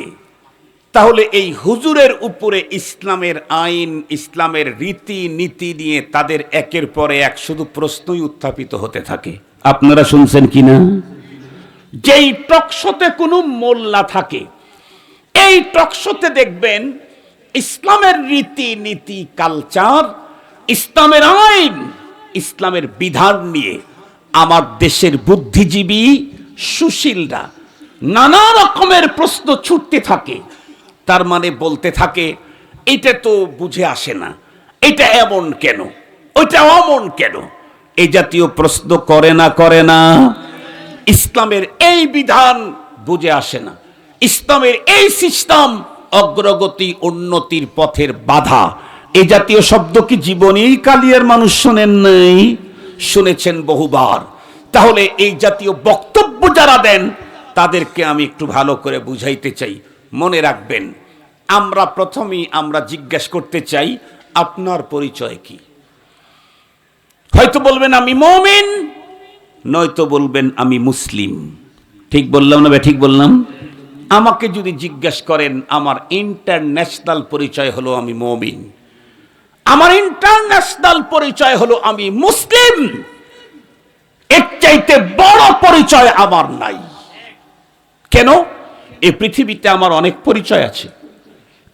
তাহলে এই হুজুরের উপরে ইসলামের আইন, ইসলামের রীতি নীতি নিয়ে তাদের একের পরে এক শুধু প্রশ্নই উত্থাপিত হতে থাকে। আপনারা শুনছেন কিনা? যেই টকশোতে কোনো মোল্লা থাকে, এই টকশোতে দেখবেন ইসলামের রীতি নীতি, কালচার, ইসলামের আইন, ইসলামের বিধান নিয়ে আমার দেশের বুদ্ধিজীবী সুশীলরা নানা রকমের প্রশ্ন ছুটতে থাকে, তার মানে বলতে থাকে এটা তো বুঝে আসে না, এটা এমন কেন, ওইটা অমন কেন, এই জাতীয় প্রশ্ন করে না। ইসলামের এই বিধান বুঝে আসে না, ইসলামের এই সিস্টেম অগ্রগতি উন্নতির পথের বাধা। এই জাতীয় শব্দ কি জীবনেই কালিয়ার মানুষ শোনেন নাই? শুনেছেন বহুবার। তাহলে এই জাতীয় বক্তব্য যারা দেন তাদেরকে আমি একটু ভালো করে বুঝাইতে চাই। মনে রাখবেন, আমরা প্রথমেই জিজ্ঞেস করতে চাই আপনার পরিচয় কি। হয়তো বলবেন আমি মুমিন, নয়তো বলবেন আমি মুসলিম। ঠিক বললাম না? ঠিক বললাম। আমাকে যদি জিজ্ঞেস করেন, আমার ইন্টারন্যাশনাল পরিচয় হলো আমি মুমিন, আমার ইন্টারন্যাশনাল পরিচয় হলো আমি মুসলিম, এর চাইতে বড় পরিচয় আমার নাই। কেন? এই পৃথিবীতে আমার অনেক পরিচয় আছে,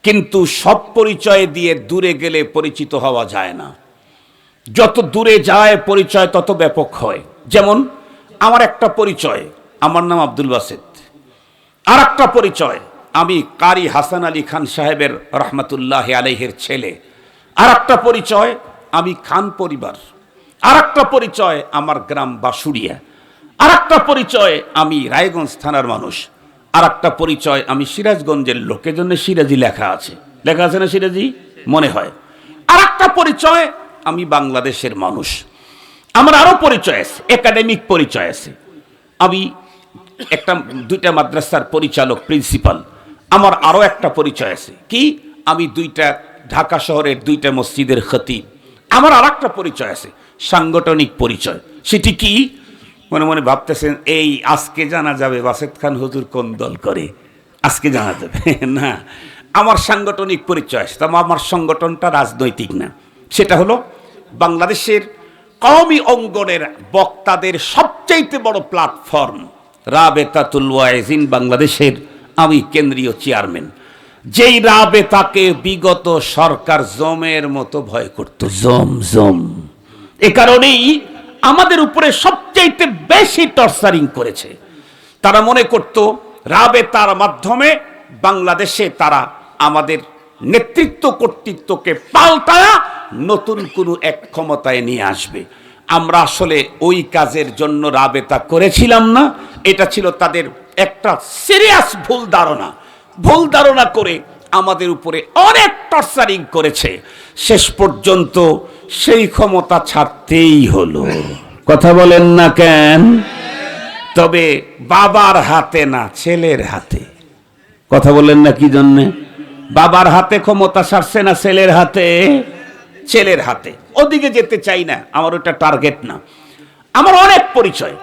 কিন্তু সব পরিচয় দিয়ে দূরে গেলে পরিচিত হওয়া যায় না। যত দূরে যায় পরিচয় তত ব্যাপক হয়। যেমন আমার একটা পরিচয়, আমার নাম আব্দুল বাসেত। আর একটা পরিচয়, আমি কারি হাসান আলী খান সাহেবের রহমতুল্লাহ আলাইহির ছেলে। আর একটা পরিচয়, আমি খান পরিবার। আর একটা পরিচয়, আমার গ্রাম বাসুড়িয়া। আর একটা পরিচয়, আমি রায়গঞ্জ থানার মানুষ। আর একটা পরিচয়, আমি সিরাজগঞ্জের লোক, এজন্য সিরাজি লেখা আছে না সিরাজি মনে হয়। আর একটা পরিচয়, আমি বাংলাদেশের মানুষ। আমার আরো পরিচয় আছে, একাডেমিক পরিচয় আছে, আমি দুইটা মাদ্রাসার পরিচালক, প্রিন্সিপাল। আমার আরো একটা পরিচয় আছে, কি? আমি ঢাকা শহরের 2টা মসজিদের খতিব। আমার আর একটা পরিচয় আছে, সাংগঠনিক পরিচয়। সেটি কি? মনে মনে ভাবতেছেন, এই আজকে জানা যাবে বাসেত খান হুজুর কোন দল করে, আজকে জানা যাবে না। আমার সাংগঠনিক পরিচয় আছে, আমার সংগঠনটা রাজনৈতিক না। সেটা হলো বাংলাদেশের কওমি অঙ্গনের বক্তাদের সবচাইতে বড় প্ল্যাটফর্ম রাবেতাতুল ওয়াইজিন বাংলাদেশের আমি কেন্দ্রীয় চেয়ারম্যান। যেই রাবেতাকে বিগত সরকার জমের মতো ভয় করত, জম। এ কারণেই আমাদের উপরে সবচাইতে বেশি টর্চারিং করেছে। তারা মনে করত রাবেতার মাধ্যমে বাংলাদেশে তারা আমাদের নেতৃত্ব কর্তৃত্বকে পাল্টায়া নতুন কোনো এক ক্ষমতায় নিয়ে আসবে। আমরা আসলে ওই কাজের জন্য রাবেতা করেছিলাম না। এটা ছিল তাদের একটা সিরিয়াস ভুল ধারণা করে আমাদের উপরে অনেক টর্চারিং করেছে। শেষ পর্যন্ত সেই ক্ষমতা ছাড়তেই হলো। কথা বলেন না কেন? তবে বাবার হাতে না, ছেলের হাতে। কথা বলেন না কি জন্যে? বাবার হাতে ক্ষমতা ছাড়ছে না ছেলের হাতে? ছেলের হাতে। ওদিকে যেতে চাই না, আমার ওটা টার্গেট না। আমার অনেক পরিচয়,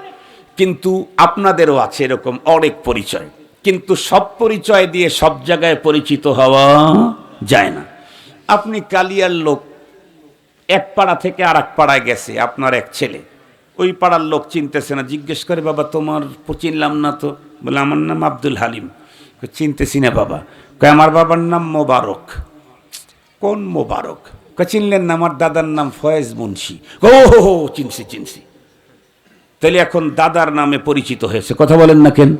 কিন্তু আপনাদেরও আছে এরকম অনেক পরিচয়, কিন্তু সব পরিচয় দিয়ে সব জায়গায় পরিচিত হওয়া যায় না। আপনি কালিয়ার লোক, এক পাড়া থেকে আর এক পাড়ায় গেছে আপনার এক ছেলে, ওই পাড়ার লোক চিনতেছে না, জিজ্ঞেস করে বাবা তোমার চিনলাম না তো। বলে আমার নাম আব্দুল হালিম। চিনতেছি না বাবা। আমার বাবার নাম মোবারক। কোন মোবারক? চিনলেন না? আমার দাদার নাম ফয়েজ মুন্সি। ও হো, চিনছি। তাহলে এখন দাদার নামে পরিচিত হয়েছে। কথা বলেন না কেন?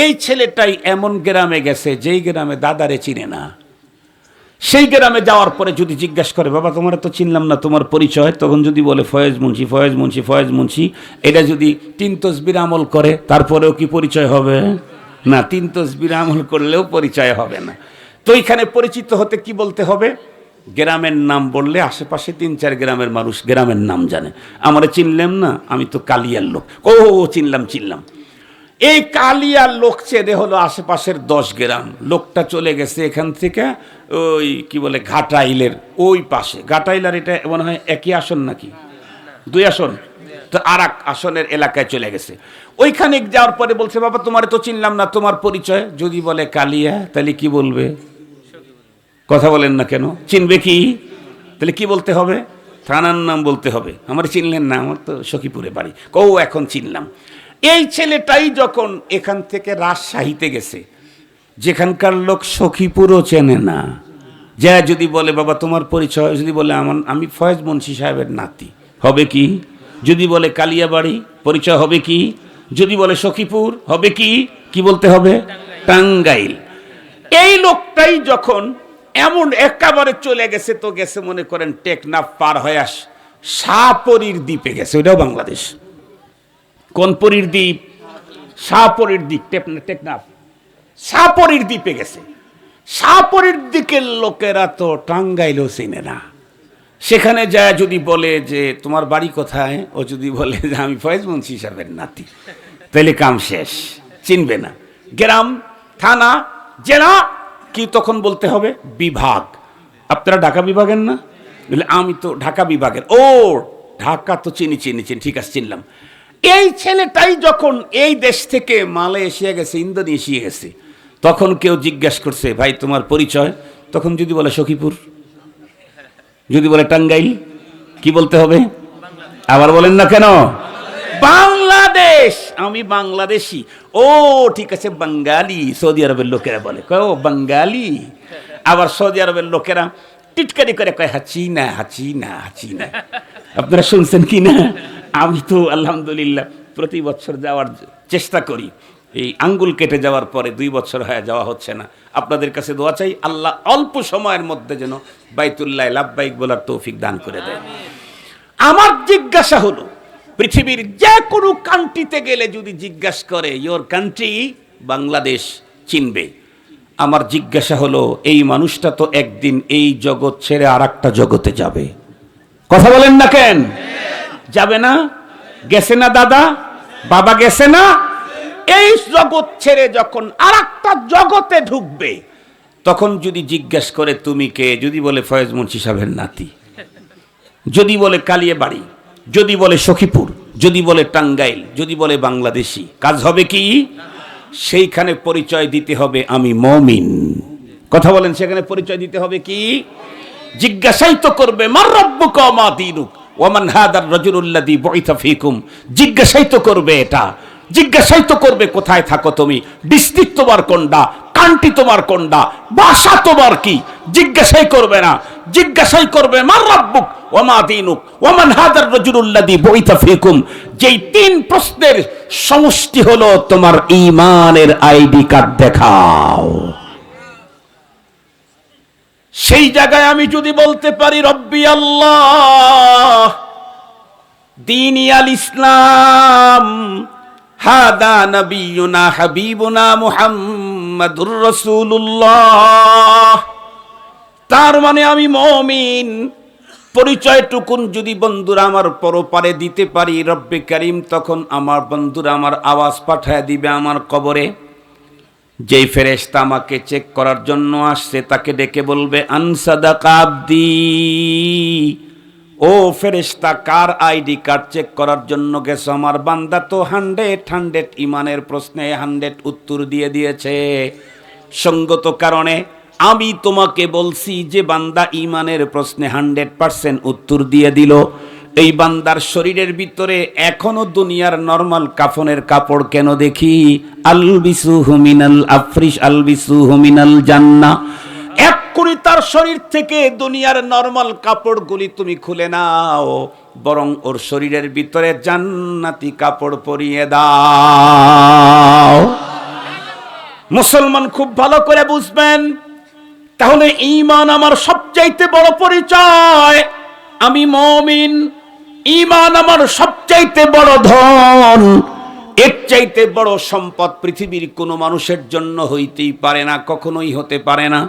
এই ছেলেটাই এমন গ্রামে গেছে যেই গ্রামে দাদারে চিনে না। সেই গ্রামে যাওয়ার পরে যদি জিজ্ঞাসা করে বাবা তোমার তো চিনলাম না, তোমার পরিচয়, তখন যদি বলে ফয়েজ মুন্সি, এটা যদি 3 তসবির আমল করে তারপরেও কি পরিচয় হবে? না, 3 তসবির আমল করলেও পরিচয় হবে না। তো এখানে পরিচিত হতে কি বলতে হবে? গ্রামের নাম বললে আশেপাশে 3-4 গ্রামের মানুষ গ্রামের নাম জানে। আমরা চিনলাম না, আমি তো কালিয়ার লোক। ও চিনলাম। এই কালিয়ার লোক চেনে হলো আশেপাশের 10 গ্রাম। লোকটা চলে গেছে এখান থেকে ওই কি বলে ঘাটাইলের ওই পাশে। ঘাটাইলার এটা মনে হয় একই আসন নাকি 2 আসন, তো আর এক আসনের এলাকায় চলে গেছে। ওইখানে যাওয়ার পরে বলছে বাবা তোমার তো চিনলাম না, তোমার পরিচয়? যদি বলে কালিয়া, তাহলে কি বলবে? কথা বলেন না কেন? চিনবে কি? তাহলে কি বলতে হবে? থানার নাম বলতে হবে। আমার চিনলেন না, আমার তো সখীপুরে বাড়ি। এখন চিনলাম। এই ছেলেটাই যখন এখান থেকে রাজশাহীতে গেছে, যেখানকার লোক সখীপুরও চেনে না, যা যদি বলে বাবা তোমার পরিচয়, যদি বলে আমি ফয়েজ মুন্সি সাহেবের নাতি, হবে কি? যদি বলে কালিয়াবাড়ি পরিচয় হবে কি? যদি বলে সখীপুর হবে কি? কি বলতে হবে? টাঙ্গাইল। এই লোকটাই যখন এমন একেবারে চলে গেছে, তো গেছে মনে করেন টেকনাফ পার হয়ে শাহপরীর দ্বীপে গেছে, ওইটাও বাংলাদেশ। কোন পরীর দ্বীপ? শাহপরীর দ্বীপ, টেকনাফ শাহপরীর দ্বীপে গেছে। শাহপরীর দিকের লোকেরা তো টাঙ্গাইলও চিনে না। সেখানে যায় যদি বলে যে তোমার বাড়ি কোথায়, ও যদি বলে যে আমি ফয়েজ মুন্সি সাহেবের নাতি, তাহলে কাম শেষ, চিনবে না। গ্রাম, থানা, জেলা কি তখন বলতে হবে? বিভাগ। আপনারা ঢাকা বিভাগের না? বলে আমি তো ঢাকা বিভাগের। ও ঢাকা তো চিনি, ঠিক আছে, চিনলাম। এই ছেলেটাই যখন এই দেশ থেকে মালয়েশিয়া গেছে, ইন্দোনেশিয়া গেছে, তখন কেউ জিজ্ঞাসা করছে ভাই তোমার পরিচয়, তখন যদি বলে সখীপুর, যদি বলে টাঙ্গাইল, কি বলতে হবে? আবার বলেন না কেন? বাংলাদেশ, আমি বাংলাদেশি। ও ঠিক আছে, বাঙালি। সৌদি আরবের লোকেরা বলে ও বাঙালি। আবার সৌদি আরবের লোকেরা টিটকারি করে কয় হাসিনা, হাসিনা, হাসিনা। আপনারা শুনছেন কি না? আমি তো আলহামদুলিল্লাহ প্রতি বছর যাওয়ার চেষ্টা করি। এই আঙ্গুল কেটে যাওয়ার পরে 2 বছর হয়ে যাওয়া হচ্ছে না। আপনাদের কাছে দোয়া চাই, আল্লাহ অল্প সময়ের মধ্যে যেন বাইতুল্লাহ লাব্বাইক বলার তৌফিক দান করে দেয়। আমার জিজ্ঞাসা হলো, পৃথিবীর যে কোনো কান্ট্রিতে গেলে যদি জিজ্ঞাসা করে ইয়োর কান্ট্রি, বাংলাদেশ চিনবে। আমার জিজ্ঞাসা হলো, এই মানুষটা তো একদিন এই জগৎ ছেড়ে আর একটা জগতে যাবে। কথা বলেন না কেন? যাবে না? গেছে না দাদা, বাবা গেছে না? এই জগৎ ছেড়ে যখন আর একটা জগতে ঢুকবে, তখন যদি জিজ্ঞাসা করে তুমি কে, যদি বলে ফয়েজ মুন্সি সাহেবের নাতি, যদি বলে কালিয়াবাড়ি, যদি বলে সখীপুর, যদি বলে টাঙ্গাইল, যদি বলে বাংলাদেশি, কাজ হবে কি? সেইখানে পরিচয় দিতে হবে আমি মুমিন। কথা বলেন, সেখানে পরিচয় দিতে হবে কি? জিজ্ঞাসাই তো করবে মার রাব্বুকা ওয়া মা দীনুক ওয়া মান হাদার রাজুলুল্লাযী বুইসা ফীকুম। জিজ্ঞাসাই তো করবে এটা, জিজ্ঞাসাই তো করবে কোথায় থাকো তুমি, ডিস্ট্রিক্ট তোমার কোনটা, কান্ট্রি তোমার কোনটা, ভাষা তোমার কি, জিজ্ঞাসাই করবে না। জিজ্ঞাসাই করবে মার রাব্বুক ওয়া মা দীনুক ওয়া মান হাদার রাজুলুল্লাযী বুইসা ফীকুম। যেই 3 প্রশ্নের সমষ্টি হলো তোমার ঈমানের আইডি কার্ড দেখাও। সেই জায়গায় আমি যদি বলতে পারি রব্বি আল্লাহ, দীনি আল ইসলাম, হাদা নবিয়ুনা হাবিবুনা মুহাম্মাদুর রাসূলুল্লাহ, তার মানে আমি মুমিন। পরিচয়টুকুন যদি বন্ধুরা আমার পরপারে দিতে পারি রব্বে কারীম, তখন আমার বন্ধুরা আমার আওয়াজ পাঠায় দিবে আমার কবরে। যেই ফেরেশতা আমাকে চেক করার জন্য আসছে তাকে ডেকে বলবে আনসাদাকা আবদি। ও ফেরেশতা, কার আইডি কার্ড চেক করার জন্য গেছো? আমার বান্দা তো 100 ইমানের প্রশ্নে 100 উত্তর দিয়ে দিয়েছে। সঙ্গত কারণে আমি তোমাকে বলছি যে বান্দা ইমানের প্রশ্নে 100% উত্তর দিয়ে দিল, এই বান্দার শরীরের ভিতরে এখনো দুনিয়ার নরমাল কাফনের কাপড় কেন দেখি? আলবিসুহু মিনাল আফরিশ আলবিসুহু মিনাল জান্নাহ। এক্ষুনি তার শরীর থেকে দুনিয়ার নরমাল কাপড়গুলি তুমি খুলে নাও, বরং ওর শরীরের ভিতরে জান্নাতি কাপড় পরিয়ে দাও। মুসলমান খুব ভালো করে বুঝবেন, তাহলে ঈমান আমার সবচাইতে বড় পরিচয়, আমি মুমিন। ঈমান আমার সবচাইতে বড় ধন, এর চাইতে বড় সম্পদ পৃথিবীর কোনো মানুষের জন্য হইতেই পারে না, কখনোই হতে পারে না।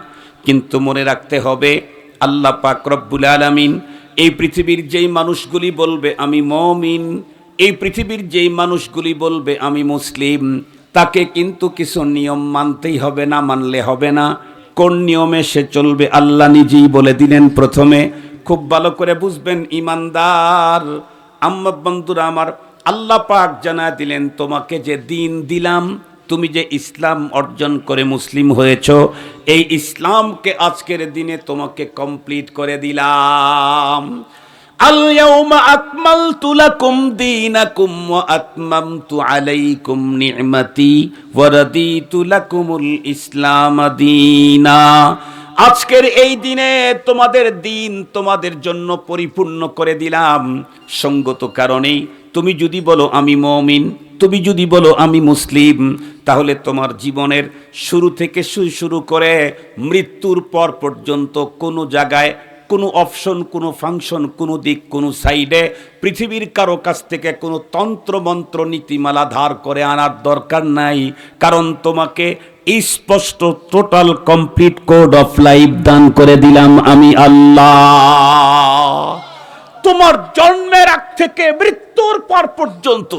কিন্তু মনে রাখতে হবে, আল্লাহ পাক রব্বুল আলামিন এই পৃথিবীর যেই মানুষগুলি বলবে আমি মুমিন, এই পৃথিবীর যেই মানুষগুলি বলবে আমি মুসলিম, তাকে কিন্তু কিছু নিয়ম মানতেই হবে, না মানলে হবে না। কোন নিয়মে সে চলবে আল্লাহ নিজেই বলে দিলেন প্রথমে। খুব ভালো করে বুঝবেন ইমানদার আম্মা বন্ধুরা আমার, আল্লাহ পাক জানা দিলেন তোমাকে যে দিন দিলাম, তুমি যে ইসলাম অর্জন করে মুসলিম হয়েছ, এই ইসলামকে আজকের দিনে তোমাকে কমপ্লিট করে দিলাম। আল ইয়াউমা আকমালতু লাকুম দীনাকুম ওয়া আতমামতু আলাইকুম নি'মাতি ওয়া রাদিতু লাকুমুল ইসলাম দীনা। আজকের এই দিনে তোমাদের দিন তোমাদের জন্য পরিপূর্ণ করে দিলাম। সঙ্গত কারণেই তুমি যদি বলো আমি মুমিন, তুমি যদি বলো আমি মুসলিম, তাহলে তোমার জীবনের শুরু থেকে শুরু করে মৃত্যুর পর পর্যন্ত কোনো জায়গায় কোনো অপশন, কোনো ফাংশন, কোনো দিক, কোনো সাইডে পৃথিবীর কারো কাছ থেকে কোনো তন্ত্রমন্ত্র নীতিমালা ধার করে আনার দরকার নাই। কারণ তোমাকে স্পষ্ট total complete code of life দান করে দিলাম আমি আল্লাহ। তোমার জন্মের আগ থেকে মৃত্যুর পর পর্যন্ত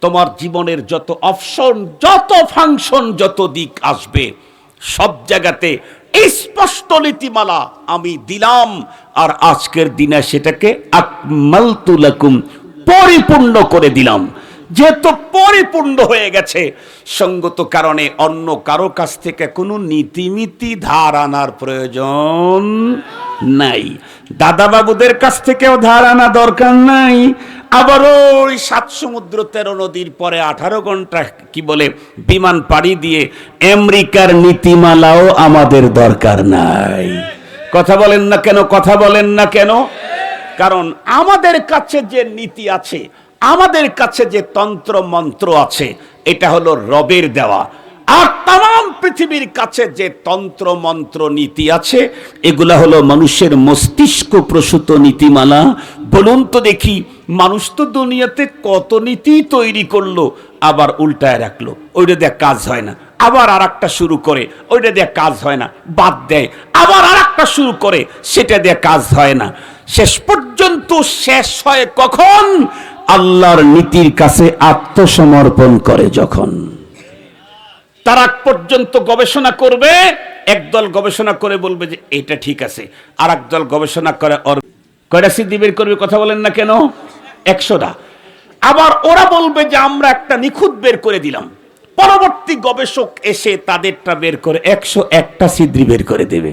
তোমার জীবনের যত অপশন, যত ফাংশন, যত দিক আসবে, সব জায়গাতে স্পষ্ট নীতিমালা আমি দিলাম। আর আজকের দিনে সেটাকে আকমালতু লাকুম, পরিপূর্ণ করে দিলাম। যেহেতু পরিপূর্ণ হয়ে গেছে, সঙ্গত কারণে অন্য কারো কাছ থেকে কোনো নীতিমিতি ধার আনার প্রয়োজন নাই। দাদা বাবুদের কাছ থেকেও ধার আনা দরকার নাই। আবার ওই 7 সমুদ্র 13 নদীর পরে 18 ঘন্টা কি বলে বিমান পাড়ি দিয়ে আমেরিকার নীতিমালাও আমাদের দরকার নাই। কথা বলেন না কেন? কথা বলেন না কেন? কারণ আমাদের কাছে যে নীতি আছে, আমাদের কাছে যে তন্ত্র মন্ত্র আছে, এটা হলো রবের দেওয়া। আর তাম পৃথিবীর কাছে যে তন্ত্র মন্ত্র নীতি আছে, এগুলা হলো মানুষের মস্তিষ্ক প্রসূত নীতিমালা। বলুন তো দেখি, মানুষ তো দুনিয়াতে কত নীতি তৈরি করলো, আবার উল্টায় রাখলো, ওইটা দিয়ে কাজ হয় না, আবার আর একটা শুরু করে, ওইটা দিয়ে কাজ হয় না, বাদ দেয়, আবার আর একটা শুরু করে, সেটা দিয়ে কাজ হয় না। শেষ পর্যন্ত শেষ হয় কখন? আল্লাহর নীতির কাছে আত্মসমর্পণ করে যখন। তার আগ পর্যন্ত গবেষণা করবে, একদল গবেষণা করে বলবে যে এটা ঠিক আছে, আর একদল গবেষণা করে ওর কয়টা সিদ্ধি বের করবে? কথা বলেন না কেন? 100টা। আবার ওরা বলবে যে আমরা একটা নিখুঁত বের করে দিলাম, পরবর্তী গবেষক এসে তাদেরটা বের করে 101টা সিদ্ধি বের করে দেবে।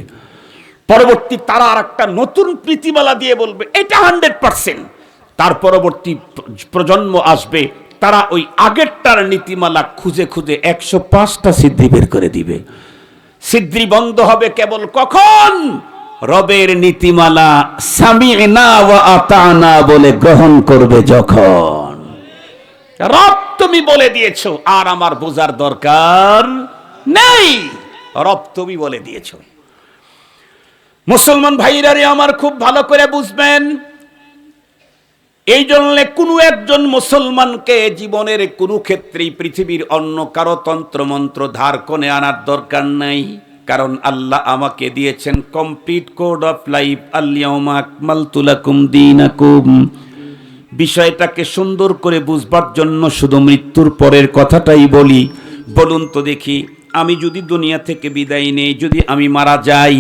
পরবর্তী তারা আর একটা নতুন প্রীতিমালা দিয়ে বলবে এটা 100%। তার পরবর্তী প্রজন্ম আসবে, তারা ওই আগেরটার নীতিমালা খুঁজে খুঁজে 105টা সিদ্ধি বের করে দিবে। সিদ্ধি বন্ধ হবে কেবল কখন? রবের নীতিমালা সামি'না ওয়া আতা'না বলে গ্রহণ করবে যখন। রব তুমি বলে দিয়েছো, আর আমার বোঝার দরকার নেই, রব তুমি বলে দিয়েছো। মুসলমান ভাইরা রে আমার, খুব ভালো করে বুঝবেন। এই জন্য কোনো একজন মুসলমানকে জীবনের কোনো ক্ষেত্রেই পৃথিবীর অন্য কারো তন্ত্রমন্ত্র ধার কোণে আনার দরকার নাই। কারণ আল্লাহ আমাকে দিয়েছেন কমপ্লিট কোড অফ লাইফ, আল-ইয়াউমা আকমালতু লাকুম দীনাকুম। বিষয়টাকে সুন্দর করে বুঝবার জন্য শুধু মৃত্যুর পরের কথাটাই বলি। বলুন তো দেখি, আমি যদি দুনিয়া থেকে বিদায় নেই, যদি আমি মারা যাই,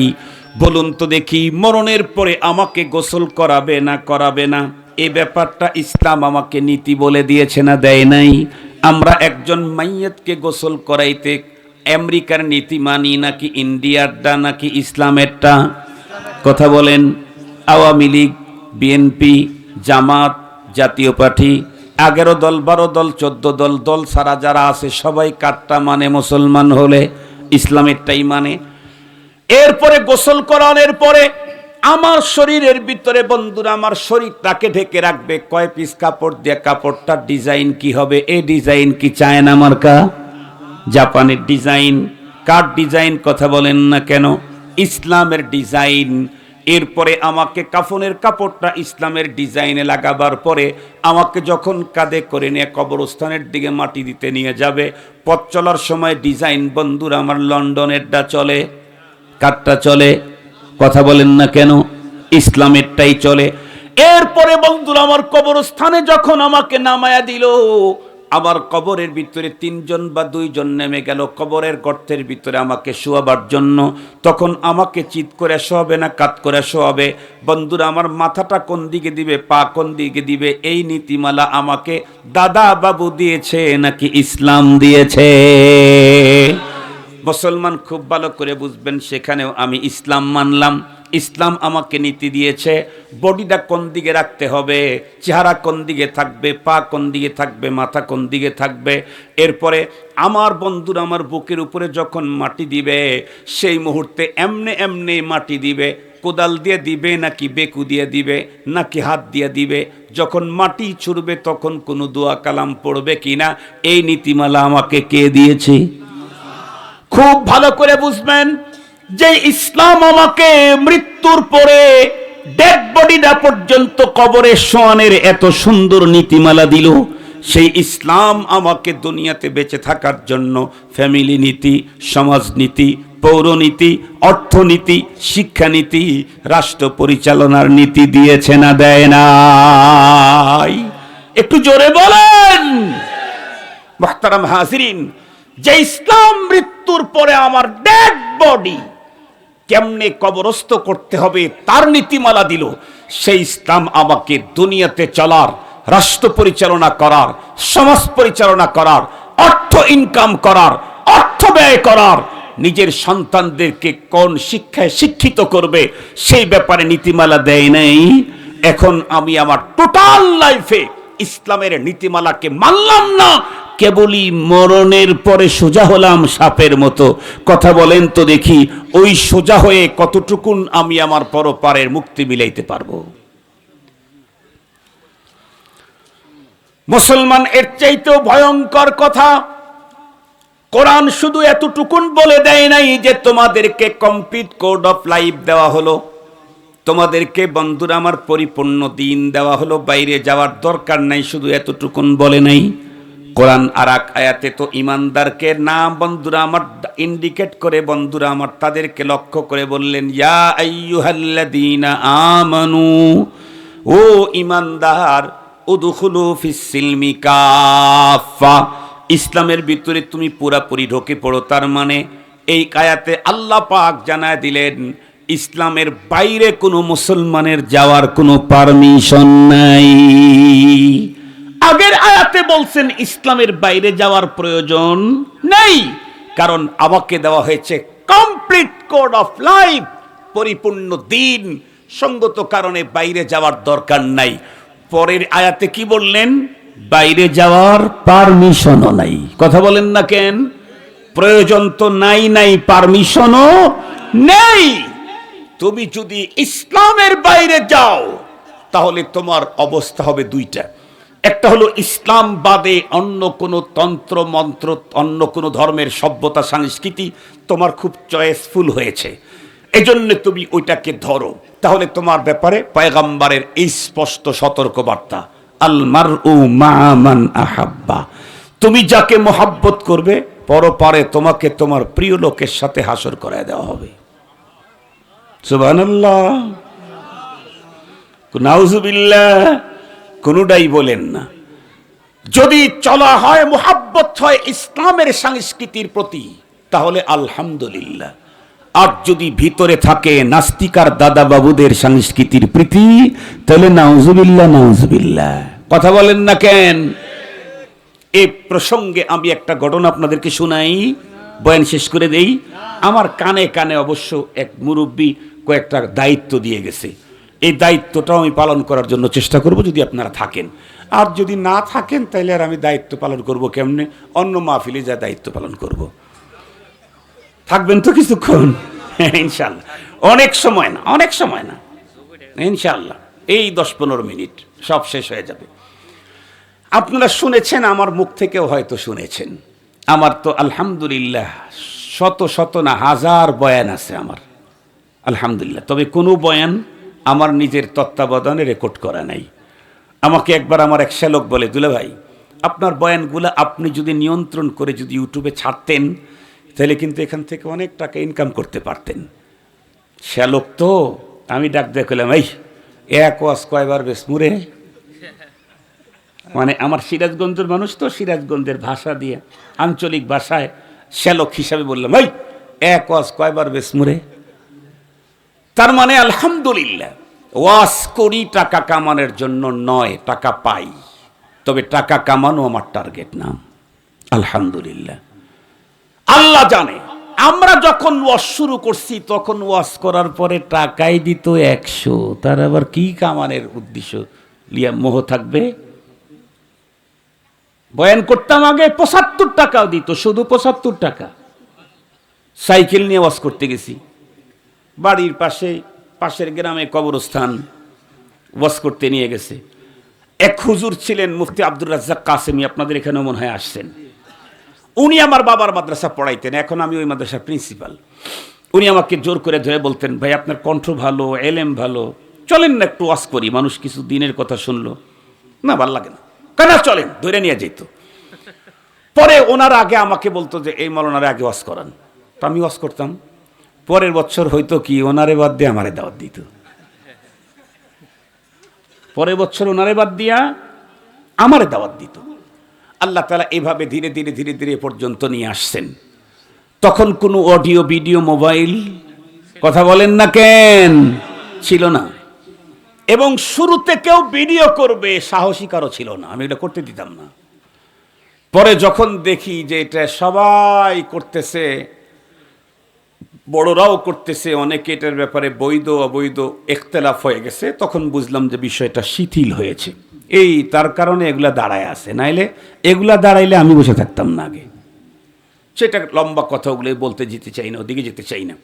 বলুন তো দেখি মরণের পরে আমাকে গোসল করাবে না করাবে না? এই ব্যাপারটা ইসলাম আমাকে নীতি বলে দিয়েছে না দেয় নাই? আমরা একজন মাইয়াতকে গোসল করাইতে আমেরিকার নীতি মানি নাকি ইন্ডিয়ারটা নাকি ইসলামেরটা? কথা বলেন। আওয়ামী লীগ, বিএনপি, জামাত, জাতীয় পার্টি, 11 দল, 12 দল, 14 দল, দল ছাড়া যারা আছে সবাই কাটটা মানে মুসলমান হলে ইসলামেরটাই মানে। এরপরে গোসল করানোর পরে আমার শরীরের ভিতরে, বন্ধুরা, আমার শরীরটাকে ঢেকে রাখবে কয় পিস কাপড় দিয়ে? কাপড়টার ডিজাইন কি হবে? এই ডিজাইন কি চায়না মার্কা, জাপানের ডিজাইন, কার ডিজাইন? কথা বলেন না কেন? ইসলামের ডিজাইন। এরপরে আমাকে কাফনের কাপড়টা ইসলামের ডিজাইনে লাগাবার পরে আমাকে যখন কাঁধে করে নিয়ে কবরস্থানের দিকে মাটি দিতে নিয়ে যাবে, পথ চলার সময় ডিজাইন, বন্ধুরা আমার, লন্ডনেরটা চলে, কারটা চলে? কথা বলেন না কেন? ইসলামেরটাই চলে। এরপরে বন্ধুরা আমার, কবরস্থানে যখন আমাকে নামায়া দিল, আমার কবরের ভিতরে 3 জন বা 2 জন নেমে গেল কবরের গর্তের ভিতরে আমাকে শোয়াবার জন্য। তখন আমাকে চিৎ করে শোয়াবে না কাত করে শোয়াবে? বন্ধুরা আমার, মাথাটা কোন দিকে দিবে, পা কোন দিকে দিবে, এই নীতিমালা আমাকে দাদা বাবু দিয়েছে নাকি ইসলাম দিয়েছে? মুসলমান খুব ভালো করে বুঝবেন, সেখানেও আমি ইসলাম মানলাম, ইসলাম আমাকে নীতি দিয়েছে বডিটা কোন দিকে রাখতে হবে, চেহারা কোন দিকে থাকবে, পা কোন দিকে থাকবে, মাথা কোন দিকে থাকবে। এরপরে আমার বন্ধুরা আমার বুকের উপরে যখন মাটি দিবে সেই মুহূর্তে এমনে এমনে মাটি দিবে, কোদাল দিয়ে দিবে নাকি বেকু দিয়ে দিবে নাকি হাত দিয়ে দিবে, যখন মাটি ছুড়বে তখন কোনো দোয়া কালাম পড়বে কিনা, এই নীতিমালা আমাকে কে দিয়েছে? খুব ভালো করে বুঝবেন যে ইসলাম আমাকে মৃত্যুর পরে ডেড বডিটা পর্যন্ত কবরে শোয়ানের এত সুন্দর নীতিমালা দিল। সেই ইসলাম আমাকে দুনিয়াতে বেঁচে থাকার জন্য ফ্যামিলি নীতি, সমাজনীতি, পৌরনীতি, অর্থনীতি, শিক্ষানীতি, রাষ্ট্র পরিচালনার নীতি দিয়েছে না দেয় নাই? একটু জোরে বলেন। মুহতারাম হাজিরিন, যে ইসলাম মৃত্যুর পরে আমার ডেড বডি কেমনে কবরস্থ করতে হবে তার নীতিমালা দিল, সেই ইসলাম আমাকে দুনিয়াতে চলার, রাষ্ট্র পরিচালনা করার, সমাজ পরিচালনা করার, অর্থ ইনকাম করার, অর্থ ব্যয় করার, নিজের সন্তানদেরকে কোন শিক্ষায় শিক্ষিত করবে সেই ব্যাপারে নীতিমালা দেয় নাই। এখন আমি আমার টোটাল লাইফে ইসলামের নীতিমালাকে মানলাম না, কেবলই মরণের পরে সোজা হলাম সাপের মতো। কথা বলেন তো দেখি, ওই সোজা হয়ে কতটুকুন আমি আমার পরপারের মুক্তি মিলাইতে পারবো? মুসলমান, এর চাইতেও ভয়ঙ্কর কথা কোরআন শুধু এতটুকুন বলে দেয় নাই যে তোমাদেরকে কমপ্লিট কোড অফ লাইফ দেওয়া হলো, তোমাদেরকে বন্ধুরা আমার পরিপূর্ণ দিন দেওয়া হলো, বাইরে যাওয়ার দরকার নাই, শুধু এতটুকুন বলে নাই। কোরআন আর এক আয়াতে তো ইমানদারকে না বন্ধুরা আমার ইন্ডিকেট করে, বন্ধুরা আমার তাদেরকে লক্ষ্য করে বললেন, ইয়া আইয়ুহাল্লাযীনা আমানু, ও ইমানদার, উদখুলু ফিস সিলমি কাফা, ইসলামের ভিতরে তুমি পুরাপুরি ঢোকে পড়ো। তার মানে এই আয়াতে আল্লাহ পাক জানায় দিলেন ইসলামের বাইরে কোনো মুসলমানের যাওয়ার কোনো পারমিশন নাই। আগের আয়াতে বলছেন ইসলামের বাইরে যাওয়ার প্রয়োজন নেই, কারণ আমাকে দেওয়া হয়েছে কমপ্লিট কোড অফ লাইফ, পরিপূর্ণ দিন, সঙ্গত কারণে বাইরে যাওয়ার দরকার নাই। পরের আয়াতে কি বললেন? বাইরে যাওয়ার পারমিশনও নাই। কথা বলেন না কেন? প্রয়োজন তো নাই, নাই পারমিশনও নেই। তুমি যদি ইসলামের বাইরে যাও তাহলে তোমার অবস্থা হবে দুইটা। একটা হলো ইসলাম বাদে অন্য কোনো তন্ত্র মন্ত্র, অন্য কোনো ধর্মের সভ্যতা সংস্কৃতি তোমার খুব চয়েসফুল হয়েছে, এজন্য তুমি ওইটাকে ধরো। তাহলে তোমার ব্যাপারে পয়গম্বরের এই স্পষ্ট সতর্কবার্তা, আল মারউ মা মান আহাব্বা, তুমি যাকে মহব্বত করবে পরপারে তোমাকে তোমার প্রিয় লোকের সাথে হাসর করায় দেওয়া হবে। সুবহানাল্লাহ, নাউজুবিল্লাহ, কোনটাই বলেন না। যদি চলা হয়, মুহাব্বত হয় ইসলামের সংস্কৃতির প্রতি, তাহলে আলহামদুলিল্লাহ। আর যদি ভিতরে থাকে নাস্তিকার দাদা বাবুদের সংস্কৃতির প্রীতি, তাহলে নাউজুবিল্লাহ, নাউজুবিল্লাহ। কথা বলেন না কেন? এই প্রসঙ্গে আমি একটা ঘটনা আপনাদেরকে শোনাই, বয়ান শেষ করে দেই। আমার কানে কানে অবশ্য এক মুরব্বী কয়েকটা দায়িত্ব দিয়ে গেছে, এই দায়িত্বটাও আমি পালন করার জন্য চেষ্টা করব যদি আপনারা থাকেন। আর যদি না থাকেন তাহলে আর আমি দায়িত্ব পালন করব কেমনে? অন্য মাহফিলে যা দায়িত্ব পালন করব। থাকবেন তো কিছুক্ষণ? ইনশাল্লাহ। অনেক সময় না, অনেক সময় না, ইনশাল্লাহ এই 10-15 মিনিট সব শেষ হয়ে যাবে। আপনারা শুনেছেন, আমার মুখ থেকেও হয়তো শুনেছেন। আমার তো আলহামদুলিল্লাহ শত শত না হাজার বয়ান আছে আমার, আলহামদুলিল্লাহ। তবে কোনো বয়ান আমার নিজের তত্ত্বাবধানে রেকর্ড করা নাই। আমাকে একবার আমার এক শ্যালক বলে, দুলা ভাই, আপনার বয়ানগুলো আপনি যদি নিয়ন্ত্রণ করে যদি ইউটিউবে ছাড়তেন তাহলে কিন্তু এখান থেকে অনেক টাকা ইনকাম করতে পারতেন। শ্যালক তো, আমি ডাক দিয়ে কইলাম, এই এক ওয়াজ কয়বার বেশ মুরে, মানে আমার সিরাজগঞ্জের মানুষ তো, সিরাজগঞ্জের ভাষা দিয়ে আঞ্চলিক ভাষায় শ্যালক হিসাবে বললাম, এই এক ওয়াজ কয়বার বেশ মুরে। তার মানে আলহামদুলিল্লাহ ওয়াজ করি টাকা কামানোর জন্য নয়, টাকা পাই, তবে টাকা কামানো আমার টার্গেট না। আলহামদুলিল্লাহ, আল্লাহ জানে আমরা যখন ওয়াজ শুরু করছি তখন ওয়াজ করার পরে টাকাই দিত 100, তার আবার কি কামানের উদ্দেশ্য লিয়া মোহ থাকবে? বয়ান করতাম আগে 75 টাকাও দিত, শুধু 75 টাকা। সাইকেল নিয়ে ওয়াজ করতে গেছি, বাড়ির পাশের গ্রামে কবরস্থান, ওয়াজ করতে নিয়ে গেছে। এক হুজুর ছিলেন মুফতি আব্দুর রাজ্জাক কাসেমি, আপনাদের এখানেও মনে হয় আসছেন। উনি আমার বাবার মাদ্রাসা পড়াইতেন, এখন আমি ওই মাদ্রাসার প্রিন্সিপাল। উনি আমাকে জোর করে ধরে বলতেন, ভাই আপনার কণ্ঠ ভালো, এলেম ভালো, চলেন না একটু ওয়াজ করি, মানুষ কিছু দিনের কথা শুনলো। না, ভাল লাগে না, কেন, চলেন, ধরে নিয়ে যেত। পরে ওনার আগে আমাকে বলতো যে এই মৌলানারে আগে ওয়াজ করান, তো আমি ওয়াজ করতাম। পরের বছর হয়তো কি ওনারে বাদ দিয়ে আমারে দাওয়াত দিত, পরের বছর ওনারে বাদ দিয়া আমারে দাওয়াত দিত। আল্লাহ তাআলা এভাবে ধীরে ধীরে ধীরে ধীরে পর্যন্ত নিয়ে আসছেন। তখন কোনো অডিও ভিডিও মোবাইল, কথা বলেন না কেন, ছিল না। এবং শুরুতে কেউ ভিডিও করবে সাহসী কারো ছিল না, আমি এটা করতে দিতাম না। পরে যখন দেখি যে এটা সবাই করতেছে, বড়রাও করতেছে, অনেকে এটার ব্যাপারে বৈধ অবৈধ ইখতিলাফ হয়ে গেছে, তখন বুঝলাম যে বিষয়টা শিথিল হয়েছে। এই তার কারণে এগুলা দাঁড়ায় আছে, নাইলে এগুলা দাঁড়াইলে আমি বসে থাকতাম না আগে। সেটা লম্বা কথা, ওগুলো বলতে যেতে চাই না, ওদিকে যেতে চাই না।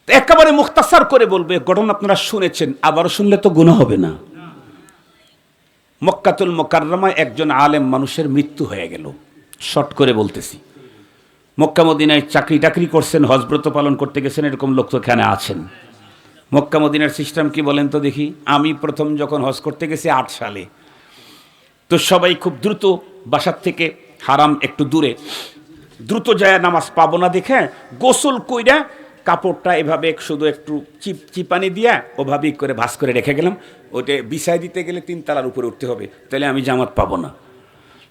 একেবারে মুখতাসার করে বলবে, ঘটনা আপনারা শুনেছেন, আবারও শুনলে তো গুনাহ হবে না। মক্কাতুল মুকাররমায় একজন আলেম মানুষের মৃত্যু হয়ে গেল, শর্ট করে বলতেছি। মক্কা মদিনায় চাকরি টাকরি করছেন, হজব্রত পালন করতে গেছেন, এরকম লোক তো এখানে আছেন। মক্কা মদিনার সিস্টেম কি বলেন তো দেখি? আমি প্রথম যখন হজ করতে গেছি 8 সালে, তো সবাই খুব দ্রুত বাসার থেকে, হারাম একটু দূরে, দ্রুত যায় নামাজ পাবো না দেখে গোসল কইরা কাপড়টা এভাবে শুধু একটু চিপানি দিয়া ওভাবেই করে ভাঁজ করে রেখে গেলাম। ওইটা বিছায় দিতে গেলে 3 তলার উপরে উঠতে হবে, তাহলে আমি জামাত পাবো না।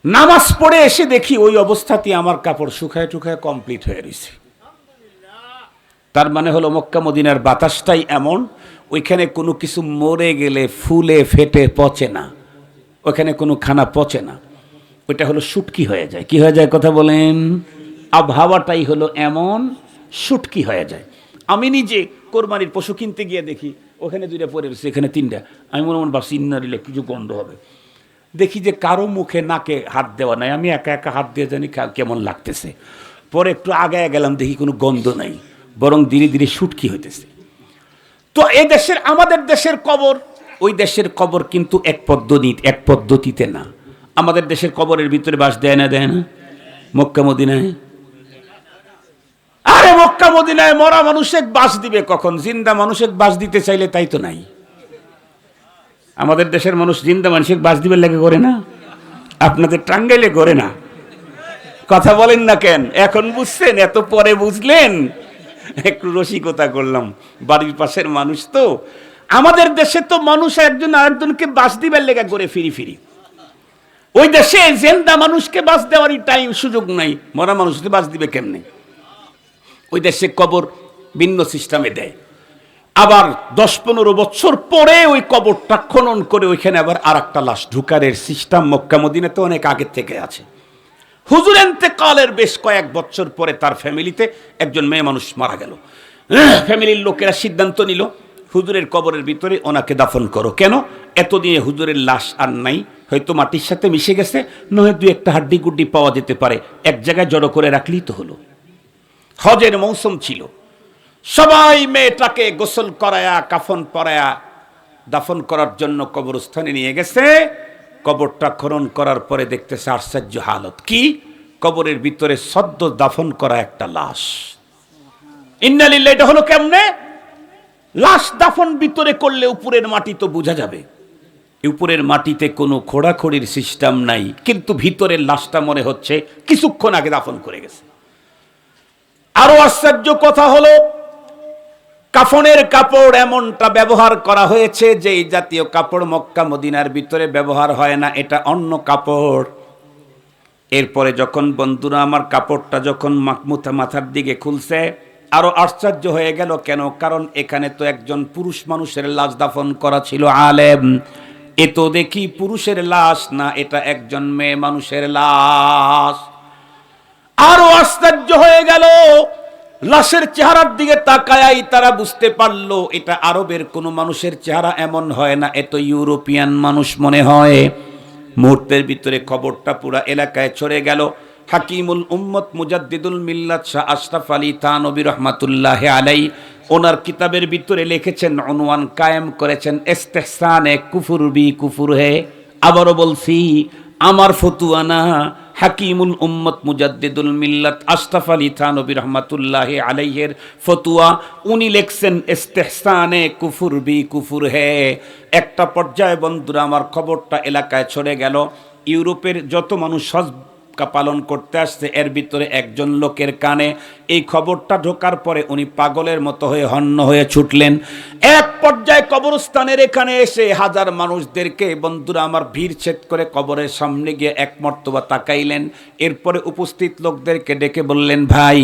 নামাজ পড়ে এসে দেখি ওই অবস্থাতেই আমার কাপড় শুকায় টুকায় কমপ্লিট হয়ে রয়েছে। তার মানে হলো মক্কা মদিনার বাতাসটাই এমন, ওইখানে কোনো কিছু মরে গেলে ফুলে ফেটে পচে না, ওইখানে কোনো খানা পচে না, ওইটা হলো শুটকি হয়ে যায়। কি হয়ে যায় কথা বলেন? আবহাওয়াটাই হলো এমন, শুটকি হয়ে যায়। আমি নিজে কোরবানির পশু কিনতে গিয়ে দেখি ওখানে 2টা পড়ে রয়েছে, এখানে 3টা। আমি মনে মনে ভাবছি ইন্না দিলে কিছু গন্ধ হবে। দেখি যে কারো মুখে নাকে হাত দেওয়া নাই, আমি একা একা হাত দিয়ে জানি কেমন লাগতেছে। পরে একটু আগায় গেলাম, দেখি কোনো গন্ধ নাই, বরং ধীরে ধীরে শুটকি হইতেছে। তো এই দেশের, আমাদের দেশের কবর, ওই দেশের কবর কিন্তু এক পদ্ধতিতে না। আমাদের দেশের কবরের ভিতরে বাস দেয় না, দেয় না? মক্কা মদিনায়, আরে মক্কা মদিনায় মরা মানুষের বাস দিবে কখন? জিন্দা মানুষের বাস দিতে চাইলে তাই তো নাই। আমাদের দেশের মানুষ জিন্দা মানুষের বাস দিবে লেগে করে না, আপনাদের টাঙ্গাইলে করে না। কথা বলেন না কেন? এখন বুঝছেন, এত পরে বুঝলেন? একটু রসিকতা করলাম, বাড়ির পাশের মানুষ তো। আমাদের দেশে তো মানুষ একজন আরেকজনকে বাস দিবার লেগে করে ফিরি। ওই দেশে জিন্দা মানুষকে বাস দেওয়ারই টাইম সুযোগ নাই, মরা মানুষকে বাস দিবে কেমনে? ওই দেশে কবর ভিন্ন সিস্টেমে দেয়। আবার 10-15 বছর পরে ওই কবরটা খনন করে ওইখানে আবার আরেকটা লাশ ঢুকারের সিস্টেম মক্কা মদিনাতে অনেক আগের থেকে আছে। হুজুর ইন্তেকালের বেশ কয়েক বছর পরে তার ফ্যামিলিতে একজন মেয়ে মানুষ মারা গেল। ফ্যামিলির লোকেরা সিদ্ধান্ত নিল হুজুরের কবরের ভিতরে ওনাকে দাফন করো। কেন? এতদিনে হুজুরের লাশ আর নাই, হয়তো মাটির সাথে মিশে গেছে, নয় 2-1টা হাড্ডি গুড্ডি পাওয়া যেতে পারে, এক জায়গায় জড়ো করে রাখলেই তো হলো। হজের মৌসুম ছিল, সবাই মেয়েটাকে গোসল করায়া কাফন পরায়া দাফন করার জন্য কবরস্থানে নিয়ে গেছে। কবরটা খনন করার পরে দেখতেছে আশ্চর্য হালত কি, কবরের ভিতরে সদ্য দাফন করা একটা লাশ। ইন্না লিল্লাহি, এটা হলো কেমনে? লাশ দাফন ভিতরে করলে উপরের মাটি তো বোঝা যাবে, উপরের মাটিতে কোনো খোঁড়াখড়ির সিস্টেম নাই, কিন্তু ভিতরের লাশটা মনে হচ্ছে কিছুক্ষণ আগে দাফন করে গেছে। আরো আশ্চর্য কথা হলো, কাফনের কাপড় এমনটা ব্যবহার করা হয়েছে যে এই জাতীয় কাপড় মক্কা মদিনার ভিতরে ব্যবহার হয় না, এটা অন্য কাপড়। এরপরে যখন বন্ধুরা আমার কাপড়টা যখন মাথার দিকে খুলছে, আরো আশ্চর্য হয়ে গেল। কেন? কারণ এখানে তো একজন পুরুষ মানুষের লাশ দাফন করা ছিল, আলেম। এ তো দেখি পুরুষের লাশ না, এটা একজন মেয়ে মানুষের লাশ। আরো আশ্চর্য হয়ে গেল, লাশের চেহারার দিকে তাকায়াই তারা বুঝতে পারলো এটা আরবের কোনো মানুষের চেহারা এমন হয় না, এত ইউরোপিয়ান মানুষ মনে হয়। মুহূর্তের ভিতরে খবরটা পুরা এলাকায় ছড়ে গেল। হাকিমুল উম্মত মুজাদ্দিদুল মিল্লাত শাহ আশরাফ আলী থানভী রহমাতুল্লাহ আলাইহি ওনার কিতাবের ভিতরে লিখেছেন, উনওয়ান কায়েম করেছেন, ইস্তেহসানে কুফর বি কুফর হে। আবারও বলছি, আমার ফতুয়া না, হাকিমুল উম্মত মুজাদ্দিদুল মিল্লাত আশরাফ আলী থানভী রহমাতুল্লাহ আলাইহির ফতুয়া। উনি লিখছেন ইস্তেহসানে কুফর বি কুফর হে। একটা পর্যায়ে বন্ধুরা আমার খবরটা এলাকায় ছড়ে গেল। ইউরোপের যত মানুষ হজ পালন করতে আসছে এর ভিতরে একজন লোকের কানে এই খবরটা ঢোকার পরে উনি পাগলের মতো হয়ে হন্য হয়ে ছুটলেন। এক পর্যায়ে কবরস্থানের এখানে এসে হাজার মানুষদেরকে বন্ধুরা আমার ভিড় ছেদ করে কবরের সামনে গিয়ে এক মর্তবা তাকাইলেন। এরপরে উপস্থিত লোকদেরকে ডেকে বললেন, ভাই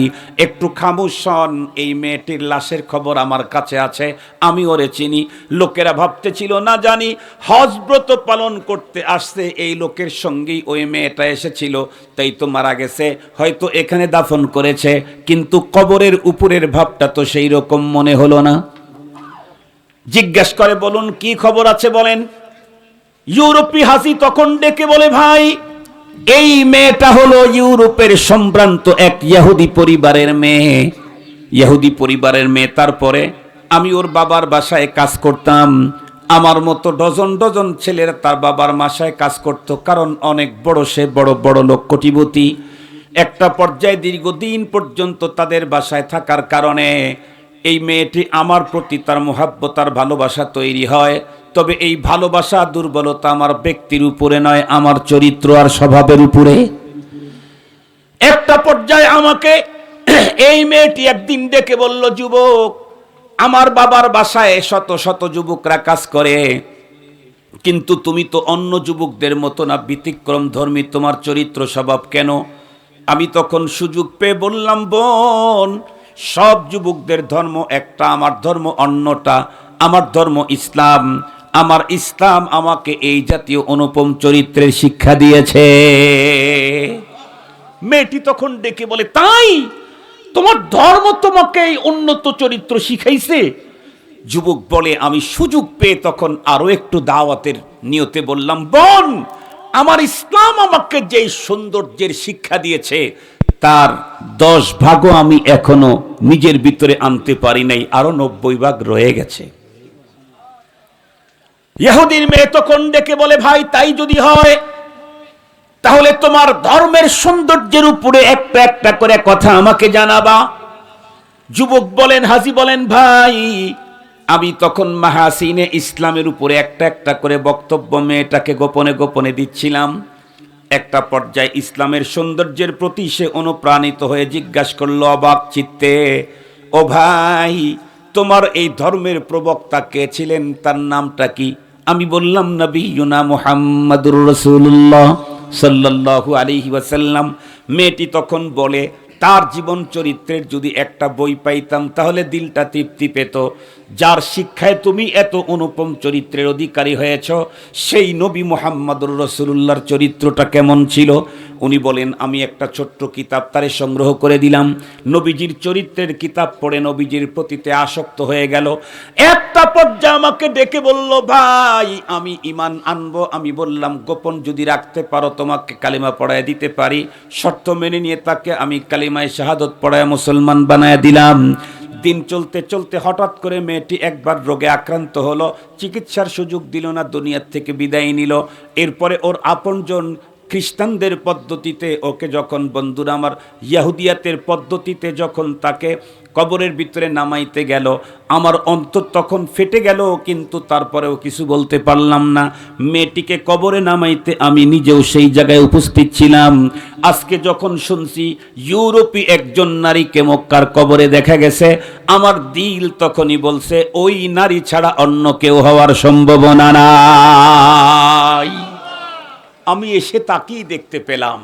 একটু খামোশ হন, এই মেয়েটির লাশের খবর আমার কাছে আছে, আমি ওরে চিনি। লোকেরা ভাবতেছিল না জানি হজ ব্রত পালন করতে আসছে এই লোকের সঙ্গেই ওই মেয়েটা এসেছিল, তাই তো মারা গেছে, হয়তো এখানে দাফন করেছে, কিন্তু কবরের উপরের ভাবটা তো সেই রকম মনে হলো না। জিজ্ঞাসা করে, বলুন কি খবর আছে বলেন। ইউরোপী হাসি তখন ডেকে বলে, ভাই এই মেয়েটা হলো ইউরোপের সম্ভ্রান্ত এক ইহুদি পরিবারের মেয়ে। ইহুদি পরিবারের মেয়ে। তারপরে আমি ওর বাবার বাসায় কাজ করতাম, আমার মতো ডজন ডজন ছেলেরা তার বাবার বাসায় কাজ করত, কারণ অনেক বড়, সে বড় বড় লোক, কোটিপতি। একটা পর্যায়ে দীর্ঘদিন পর্যন্ত তাদের বাসায় থাকার কারণে এই মেয়েটি আমার প্রতি তার মোহাব্বত আর ভালোবাসা তৈরি হয়। তবে এই ভালোবাসা দুর্বলতা আমার ব্যক্তির উপরে নয়, আমার চরিত্র আর স্বভাবের উপরে। একটা পর্যায়ে আমাকে এই মেয়েটি একদিন ডেকে বলল, যুবক, আমার বাবার বাসায় শত শত যুবকরা কাজ করে, কিন্তু তুমি তো অন্য যুবকদের মতো না, ব্যতিক্রম ধর্মী, তোমার চরিত্র স্বভাব কেন? আমি তখন সুযোগ পেয়ে বললাম, বোন, সব যুবকদের ধর্ম একটা, আমার ধর্ম অন্যটা। আমার ধর্ম ইসলাম, আমার ইসলাম আমাকে এই জাতীয় অনুপম চরিত্রের শিক্ষা দিয়েছে। মেয়েটি তখন ডেকে বলে, তাই তোমার ধর্ম তোমাকে এই উন্নত চরিত্র শিখাইছে? যুবক বলে, আমি সুযোগ পেয়ে তখন আরো একটু দাওয়াতের নিয়তে বললাম, বোন, আমার ইসলাম আমাকে যে সৌন্দর্যের শিক্ষা দিয়েছে তার 10 ভাগও আমি এখনো নিজের ভিতরে আনতে পারি নাই, আরো 90 ভাগ রয়ে গেছে। ইহুদির মেয়ে তখন ডেকে বলে, ভাই তাই যদি হয় তাহলে তোমার ধর্মের সৌন্দর্যের উপরে একটা একটা করে কথা আমাকে জানাবা। যুবক বলেন, হাজি বলেন, ভাই আমি তখন মাহাসিনে ইসলামের উপরে একটা একটা করে বক্তব্য মেয়েটাকে গোপনে গোপনে দিচ্ছিলাম। একটা পর্যায়ে ইসলামের সৌন্দর্যের প্রতি সে অনুপ্রাণিত হয়ে জিজ্ঞাসা করলো অবাক চিত্তে, ও ভাই, তোমার এই ধর্মের প্রবক্তা কে ছিলেন, তার নামটা কি? আমি বললাম, নবিয়ুনা মুহাম্মাদুর রাসূলুল্লাহ সাল্লাল্লাহু আলাইহি ওয়াসাল্লাম। মেয়েটি তখন বলে, তার জীবন চরিত্রের যদি একটা বই পাইতাম তাহলে দিলটা তৃপ্তি পেত। যার শিক্ষায় তুমি এত অনুপম চরিত্রের অধিকারী হয়েছ, সেই নবী মুহাম্মাদুর রাসূলুল্লাহর চরিত্রটা কেমন ছিল? উনি বলেন, আমি একটা ছোট্ট কিতাব তারে সংগ্রহ করে দিলাম। নবীজির চরিত্রের কিতাব পড়ে নবীজির প্রতিতে আসক্ত হয়ে গেল। একটা পর্যায়ে আমাকে ডেকে বলল, ভাই আমি ঈমান আনবো। আমি বললাম, গোপন যদি রাখতে পারো তোমাকে কালিমা পড়ায় দিতে পারি। শর্ত মেনে নিয়ে তাকে আমি কালিমায়ে শাহাদত পড়ায় মুসলমান বানায় দিলাম। দিন চলতে চলতে হঠাৎ করে মেয়েটি একবার রোগে আক্রান্ত হলো, চিকিৎসার সুযোগ দিল না, দুনিয়ার থেকে বিদায় নিল। এরপরে ওর আপনজন খ্রিস্টানদের পদ্ধতিতে ওকে যখন, বন্ধুরা আমার, ইহুদিয়াতের পদ্ধতিতে যখন তাকে কবরের ভিতরে নামাইতে গেল, আমার অন্তর তখন ফেটে গেল, কিন্তু তারপরেও কিছু বলতে পারলাম না। মেয়েটিকে কবরে নামাইতে আমি নিজেও সেই জায়গায় উপস্থিত ছিলাম। আজকে যখন শুনছি ইউরোপী একজন নারীকে মক্কার কবরে দেখা গেছে, আমার দিল তখনই বলছে ওই নারী ছাড়া অন্য কেউ হওয়ার সম্ভাবনা নাই। আমি এসে তাকিয়ে দেখতে পেলাম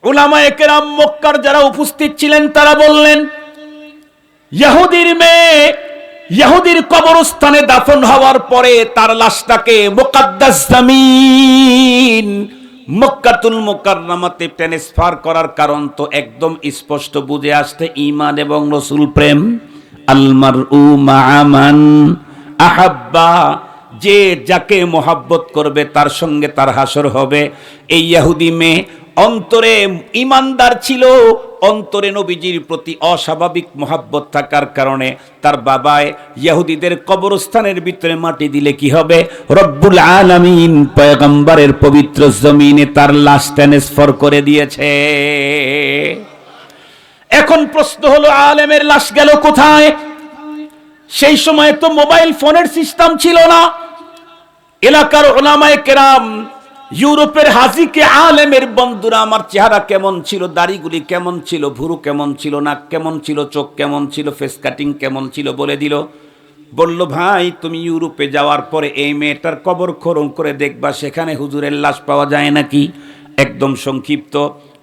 উলামায়ে কেরাম মক্কার যারা উপস্থিত ছিলেন তারা বললেন, ইহুদির মেয়ে ইহুদির কবরস্থানে দাফন হওয়ার পরে তার লাশটাকে মুকদ্দাস জমিন মক্কাতুল মুকাররমাতে ট্রান্সফার করার কারণ তো একদম স্পষ্ট বুঝে আসতে, ঈমান এবং রাসূল প্রেম। আল মারউ মা মান আহাব্বা, যে যাকে মোহাব্বত করবে তার সঙ্গে তার হাসর হবে। এই ইহুদি মেয়ে অন্তরে ঈমানদার ছিল, অন্তরে নবীজির প্রতি অস্বাভাবিক মোহাব্বত থাকার কারণে তার বাবায় ইহুদিদের কবরস্থানের ভিতরে মাটি দিলে কি হবে, রব্বুল আলামিন পয়গম্বরের পবিত্র জমিনে তার লাশ ট্রান্সফার করে দিয়েছে। এখন প্রশ্ন হলো, আলেমের লাশ গেল কোথায়? সেই সময় তো মোবাইল ফোনের সিস্টেম ছিল না। এলাকার উলামায়ে কেরাম, ইউরোপের হাজিকে আলেমের বন্ধুরা আমার চেহারা কেমন ছিল, দাড়িগুলি কেমন ছিল, ভুরু কেমন ছিল, নাক কেমন ছিল, চোখ কেমন ছিল, ফেস কাটিং কেমন ছিল বলে দিল। বলল, ভাই তুমি ইউরোপে যাওয়ার পরে এই মেয়েটার কবর খনন করে দেখবা সেখানে হুজুরের লাশ পাওয়া যায় নাকি। একদম সংক্ষিপ্ত,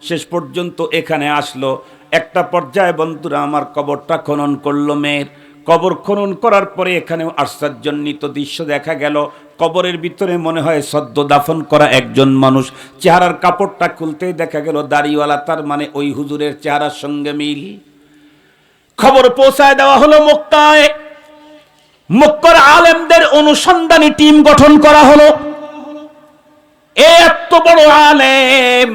শেষ পর্যন্ত এখানে আসলো। একটা পর্যায়ে বন্ধুরা আমার কবরটা খনন করলো। মেয়ের কবর খনন করার পরে এখানেও আশ্চর্যান্বিত দৃশ্য দেখা গেল। কবরের ভিতরে মনে হয় সদ্য দাফন করা একজন মানুষ। চেহারার কাপড়টা খুলতেই দেখা গেল দাড়িওয়ালা, তার মানে ওই হুজুরের চেহারার সঙ্গে মিল। খবর পৌঁছায় দেওয়া হলো মক্কায়। মক্কার আলেমদের অনুসন্ধানী টিম গঠন করা হলো। এত বড় আলেম,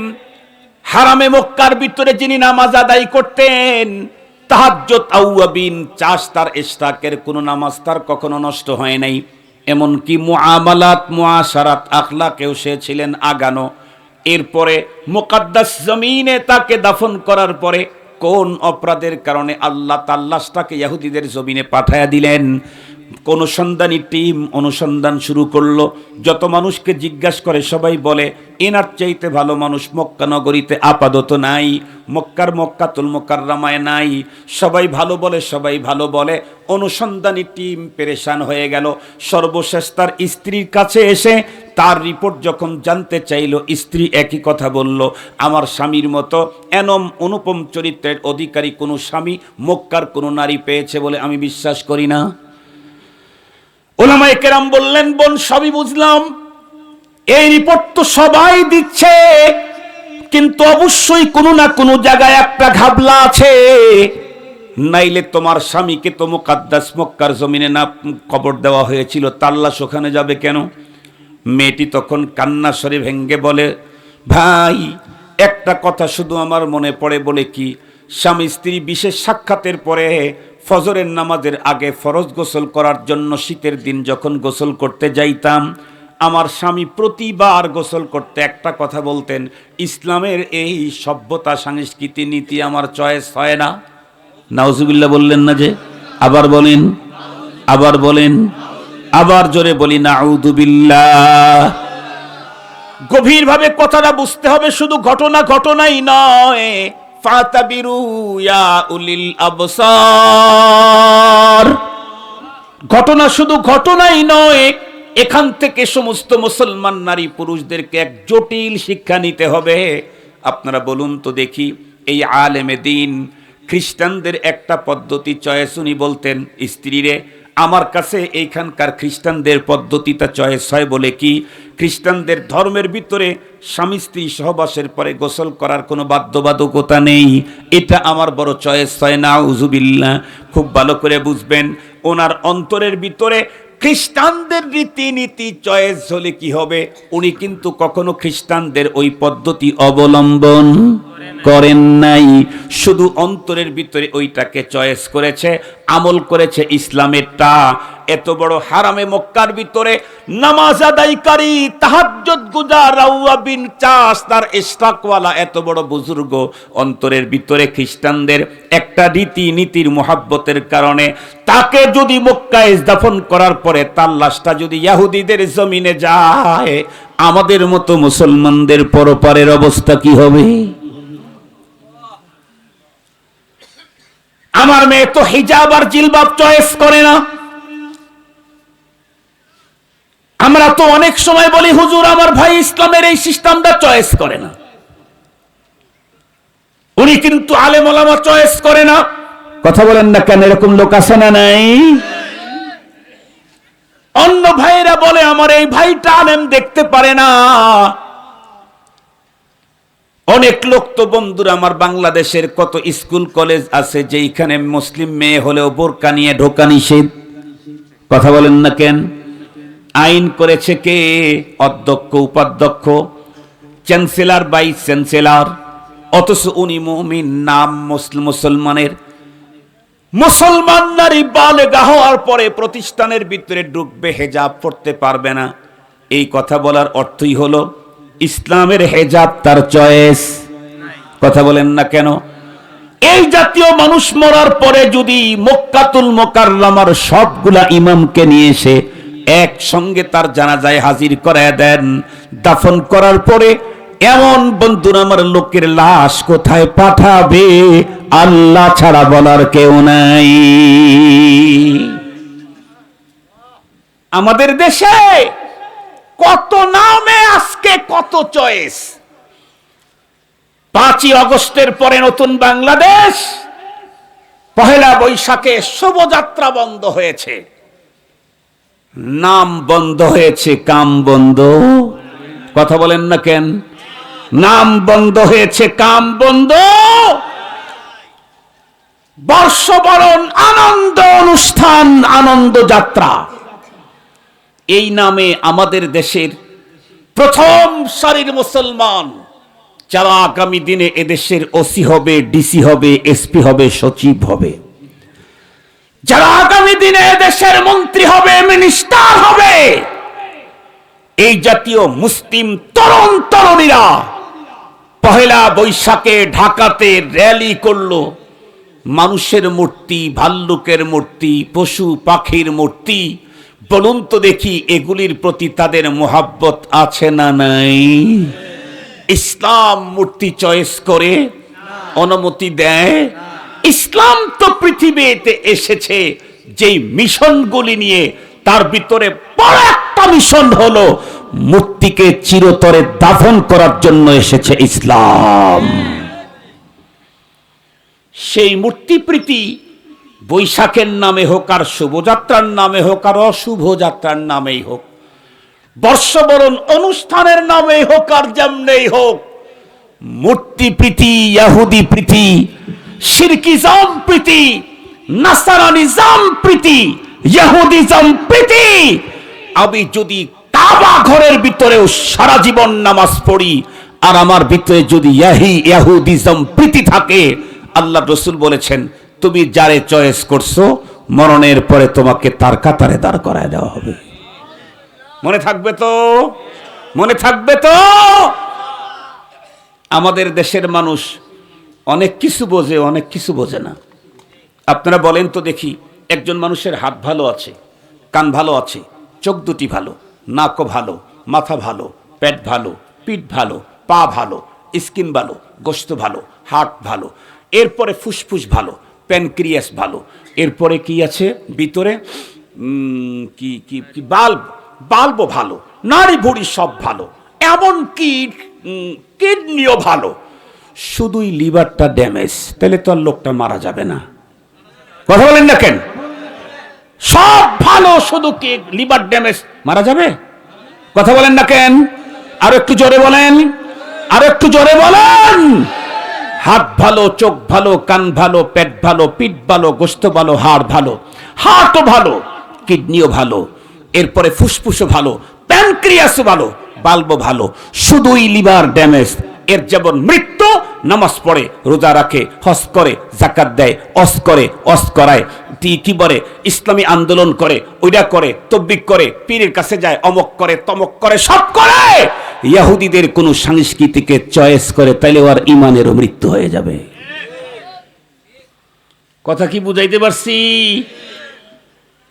হারামে মক্কার ভিতরে যিনি নামাজ আদায় করতেন, তাহাজ্জুদ আউয়াবিন, চাষ তার ইশরাকের কোন নামাজ তার কখনো নষ্ট হয় নাই। এমনকি মুআমালাত মুআশারাত আখলাকেও সে ছিলেন আগানো। এরপরে মুকাদ্দাস জমিনে তাকে দাফন করার পরে কোন অপরাধের কারণে আল্লাহ তার লাশটাকে ইহুদিদের জমিনে পাঠায়া দিলেন। অনুসন্ধানী টিম অনুসন্ধান শুরু করলো। যত মানুষকে জিজ্ঞাসা করে সবাই বলে এনার চাইতে ভালো মানুষ মক্কা নগরীতে আপাতত নাই, মক্কাতুল মুকাররমায় নাই। সবাই ভালো বলে, সবাই ভালো বলে। অনুসন্ধানী টিম পেরেশান হয়ে গেল। সর্বশেষ তার স্ত্রীর কাছে এসে তার রিপোর্ট যখন জানতে চাইল, স্ত্রী একই কথা বলল, আমার স্বামীর মতো এনম অনুপম চরিত্রের অধিকারী কোনো স্বামী মক্কার কোনো নারী পেয়েছে বলে আমি বিশ্বাস করি না। উলামায়ে কেরাম বললেন, বোন সবই বুঝলাম, এই রিপোর্ট তো সবাই দিচ্ছে, কিন্তু অবশ্যই কোনো না কোনো জায়গায় একটা ঘাবলা আছে। নাইলে তোমার স্বামীকে তো মুকাদ্দাস মক্কার জমিনে না কবর দেওয়া হয়েছিল, তার লাশ ওখানে যাবে কেন? মেয়েটি তখন কান্না স্বরে ভেঙ্গে বলে, ভাই একটা কথা শুধু আমার মনে পড়ে। বলে কি? স্বামী স্ত্রী বিশেষ সাক্ষাতের পরে ফজরের নামাজের আগে ফরজ গোসল করার জন্য শীতের দিন যখন গোসল করতে যাইতাম, আমার স্বামী প্রতিবার গোসল করতে একটা কথা বলতেন, ইসলামের এই সভ্যতা সংস্কৃতি নীতি আমার চয়েস হয় না। নাউজুবিল্লাহ বললেন না যে? আবার বলেন, আবার বলেন, আবার জোরে বলি নাউযুবিল্লাহ। গভীরভাবে কথাটা বুঝতে হবে। শুধু ঘটনাই নয়, ফাতাবিরু ইয়া উলিল আবসার। ঘটনা শুধু ঘটনাই নয়, এখান থেকে সমস্ত মুসলমান নারী পুরুষদেরকে এক জটিল শিক্ষা নিতে হবে। আপনারা বলুন তো দেখি, এই আলেমে দ্বীন খ্রিস্টানদের একটা পদ্ধতি চয়েস, উনি বলতেন স্ত্রীরে, আমার কাছে এইখানকার খ্রিস্টানদের পদ্ধতিটা চয়েস হয়। বলে কি? খ্রিস্টানদের ধর্মের ভিতরে স্বামী স্ত্রী সহবাসের পরে গোসল করার কোনো বাধ্যবাধকতা নেই। এটা আমার বড় চয়েস হয়। নাউযুবিল্লাহ। খুব ভালো করে বুঝবেন, ওনার অন্তরের ভিতরে খ্রিস্টানদের রীতিনীতি চয়েস হলে কি হবে, উনি কিন্তু কখনো খ্রিস্টানদের ওই পদ্ধতি অবলম্বন করেন নাই। শুধু অন্তরের ভিতরে ওইটাকে চয়েস করেছে, আমল করেছে ইসলামেরটা। এত বড় হারামে মক্কার ভিতরে নামাজ আদায়কারী, তাহাজ্জুদ গুজার, আওয়াবিন, চাষ তার ইশরাকওয়ালা এত বড় বুজুর্গ, অন্তরের ভিতরে খ্রিস্টানদের একটা রীতি নীতির মোহাব্বতের কারণে তাকে যদি মক্কায় দাফন করার পরে তার লাশটা যদি ইহুদিদের জমিনে যায়, আমাদের মতো মুসলমানদের পরপারের অবস্থা কি হবে? আমার মেয়ে তো হিজাব আর জিলবাব চয়েস করে না। আমরা তো অনেক সময় বলি, হুজুর আমার ভাই ইসলামের এই সিস্টেমটা চয়েস করে না। উনি কিন্তু আলেম ওলামা চয়েস করে না। কথা বলেন না কেন? এরকম লোক আছে না নাই? অন্য ভাইরা বলে, আমার এই ভাইটা আলেম দেখতে পারে না, অনেক লোক তো বন্ধুরা আমার বাংলাদেশের কত স্কুল কলেজ আছে যেখানে মুসলিম মেয়ে হলেও বোরকা নিয়ে ঢোকা নিষেধ। কথা বলেন না কেন? আইন করেছে কে? অধ্যক্ষ, উপাধ্যক্ষ, চ্যান্সেলর, ভাইস চ্যান্সেলর। অথচ উনি মুমিন, নাম মুসলমানের। মুসলমান নারী বালেগা হওয়ার পরে প্রতিষ্ঠানের ভিতরে ঢুকবে, হেজাব পড়তে পারবে না। এই কথা বলার অর্থই হলো ইসলামের হেজাব তার চয়েস। কথা বলেন না কেন? এই জাতীয় মানুষ মরার পরে যদি মক্কাতুল মুকাররমার সবগুলা ইমামকে নিয়ে এসে একসঙ্গে তার জানাজায় হাজির করায় দেন, দাফন করার পরে এমন বন্ধুরা আমার লোকের লাশ কোথায় পাঠাবে আল্লাহ ছাড়া বলার কেউ নাই। আমাদের দেশে কত নামে আজকে কত চয়েস। 5ই আগস্টের পরে নতুন বাংলাদেশ, পহেলা বৈশাখে শোভাযাত্রা বন্ধ হয়েছে, নাম বন্ধ হয়েছে, কাম বন্ধ। কথা বলেন না কেন? নাম বন্ধ হয়েছে, কাম বন্ধ। বর্ষবরণ, আনন্দ অনুষ্ঠান, আনন্দ যাত্রা, এই নামে আমাদের দেশের প্রথম সারির মুসলমান যারা আগামী দিনে এদেশের ওসি হবে, ডিসি হবে, এসপি হবে, সচিব হবে, যারা আগামী দিনে দেশের মন্ত্রী হবে, মিনিস্টার হবে, এই জাতীয় মুসলিম তরুণ তরুণীরা পহেলা বৈশাখে ঢাকাতে র্যালি করলো। মানুষের মূর্তি, ভাল্লুকের মূর্তি, পশু পাখির মূর্তি। বলুন তো দেখি এগুলির প্রতি তাদের মোহাব্বত আছে না নাই? ইসলাম মূর্তি চয়েস করে অনুমতি দেয়? ইসলাম তো পৃথিবীতে এসেছে যেই মিশনগুলি নিয়ে, তার ভিতরে বড় একটা মিশন হলো মূর্তিকে চিরতরে দাফন করার জন্য এসেছে ইসলাম। সেই মূর্তি প্রীতি বৈশাখের নামে হোক, আর শুভযাত্রার নামে হোক, আর অশুভ যাত্রার নামেই হোক, বর্ষবরণ অনুষ্ঠানের নামেই হোক, আর যেমনেই হোক, মূর্তি প্রীতি, ইহুদি প্রীতি, শিরকিজম প্রীতি, নাসারানিজম প্রীতি, ইহুদিজম প্রীতি। আমি যদি কাবা ঘরের ভিতরেও সারা জীবন নামাজ পড়ি আর আমার ভিতরে যদি ইহুদিজম প্রীতি থাকে, আল্লাহ রসুল বলেছেন তুমি যারে চয়েস করছো মরণের পরে তোমাকে তার কাতারে দাঁড় করায় দেওয়া হবে। মনে থাকবে তো? মনে থাকবে তো? আমাদের দেশের মানুষ অনেক কিছু বোঝে, অনেক কিছু বোঝে না। আপনারা বলেন তো দেখি, একজন মানুষের হাত ভালো আছে, কান ভালো আছে, চোখ দুটি ভালো, নাকও ভালো, মাথা ভালো, পেট ভালো, পিঠ ভালো, পা ভালো, স্কিন ভালো, গোশত ভালো, হার্ট ভালো, এরপরে ফুসফুস ভালো, প্যানক্রিয়াস ভালো, এরপরে কি আছে ভিতরে কি কি কি বাল্বও ভালো, নাড়ি ভুড়ি সব ভালো, এমনকি কিডনিও ভালো, শুধুই লিভারটা ড্যামেজ। তাহলে তো আর লোকটা মারা যাবে না। কথা বলেন না কেন? সব ভালো, শুধু কি লিভার ড্যামেজ, মারা যাবে? কথা বলেন না কেন? আর একটু জোরে বলেন, আর একটু জোরে বলেন। হাত ভালো, চোখ ভালো, কান ভালো, পেট ভালো, পিঠ ভালো, গোশত ভালো, হাড় ভালো, হার্টও ভালো, কিডনিও ভালো, এরপরে ফুসফুসও ভালো, প্যানক্রিয়াসও ভালো, বাল্বও ভালো, শুধুই লিভার ড্যামেজ। এর যেমন মৃত্যু, নামাজ পড়ে, রোজা রাখে, হজ করে, যাকাত দেয়, অস করায়, কি বলে ইসলামী আন্দোলন করে, ওইটা করে, তবলিগ করে, পীরের কাছে যায়, অমক করে, তমক করে, সব করে। ইহুদিদের কোন সংস্কৃতিকে চয়েস করে, তাইলে আর ইমানেরও মৃত্যু হয়ে যাবে। কথা কি বুঝাইতে পারছি?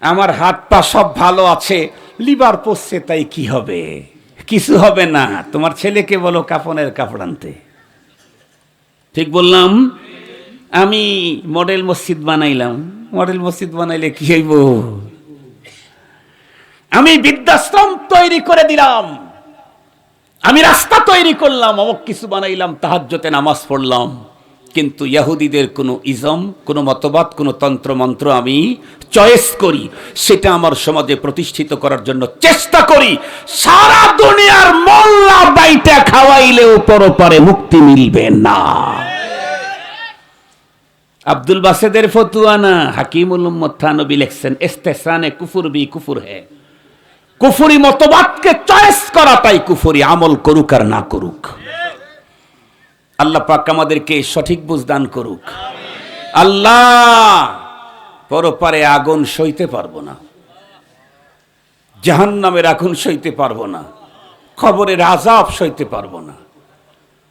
আমার হাত পা সব ভালো আছে, লিভার পড়ছে, তাই কি হবে? কিছু হবে না। তোমার ছেলেকে বলো কাফনের কাপড় আনতে। ঠিক বললাম? আমি মডেল মসজিদ বানাইলাম, মডেল মসজিদ বানাইলে কি হইব? আমি বৃদ্ধাশ্রম তৈরি করে দিলাম, আমি রাস্তা তৈরি করলাম, অমুক কিছু বানাইলাম, তাহাজ্জুদে নামাজ পড়লাম, কিন্তু ইহুদিদের কোনো ইজম, কোনো মতবাদ, কোনো তন্ত্রমন্ত্র আমি চয়েস করি, সেটা আমার সমাজে প্রতিষ্ঠিত করার জন্য চেষ্টা করি। সারা দুনিয়ার মোল্লা বাইটা খাওয়াইলেও পরপারে মুক্তি মিলবে না। আব্দুল বাসেদের ফতুয়া না, হাকিমুল উম্মত থানবী লিখছেন, ইস্তেহসানে কুফর বি কুফর হে। কুফরি মতবাদকে চয়েস করাটাই কুফরি, আমল করুক আর না করুক। আল্লাহ পাক আমাদেরকে সঠিক বুঝ দান করুক। আল্লাহ, পরপারে আগুন সইতে পারবো না, জাহান্নামের আগুন সইতে পারবো না, কবরের আযাব সইতে পারবো না।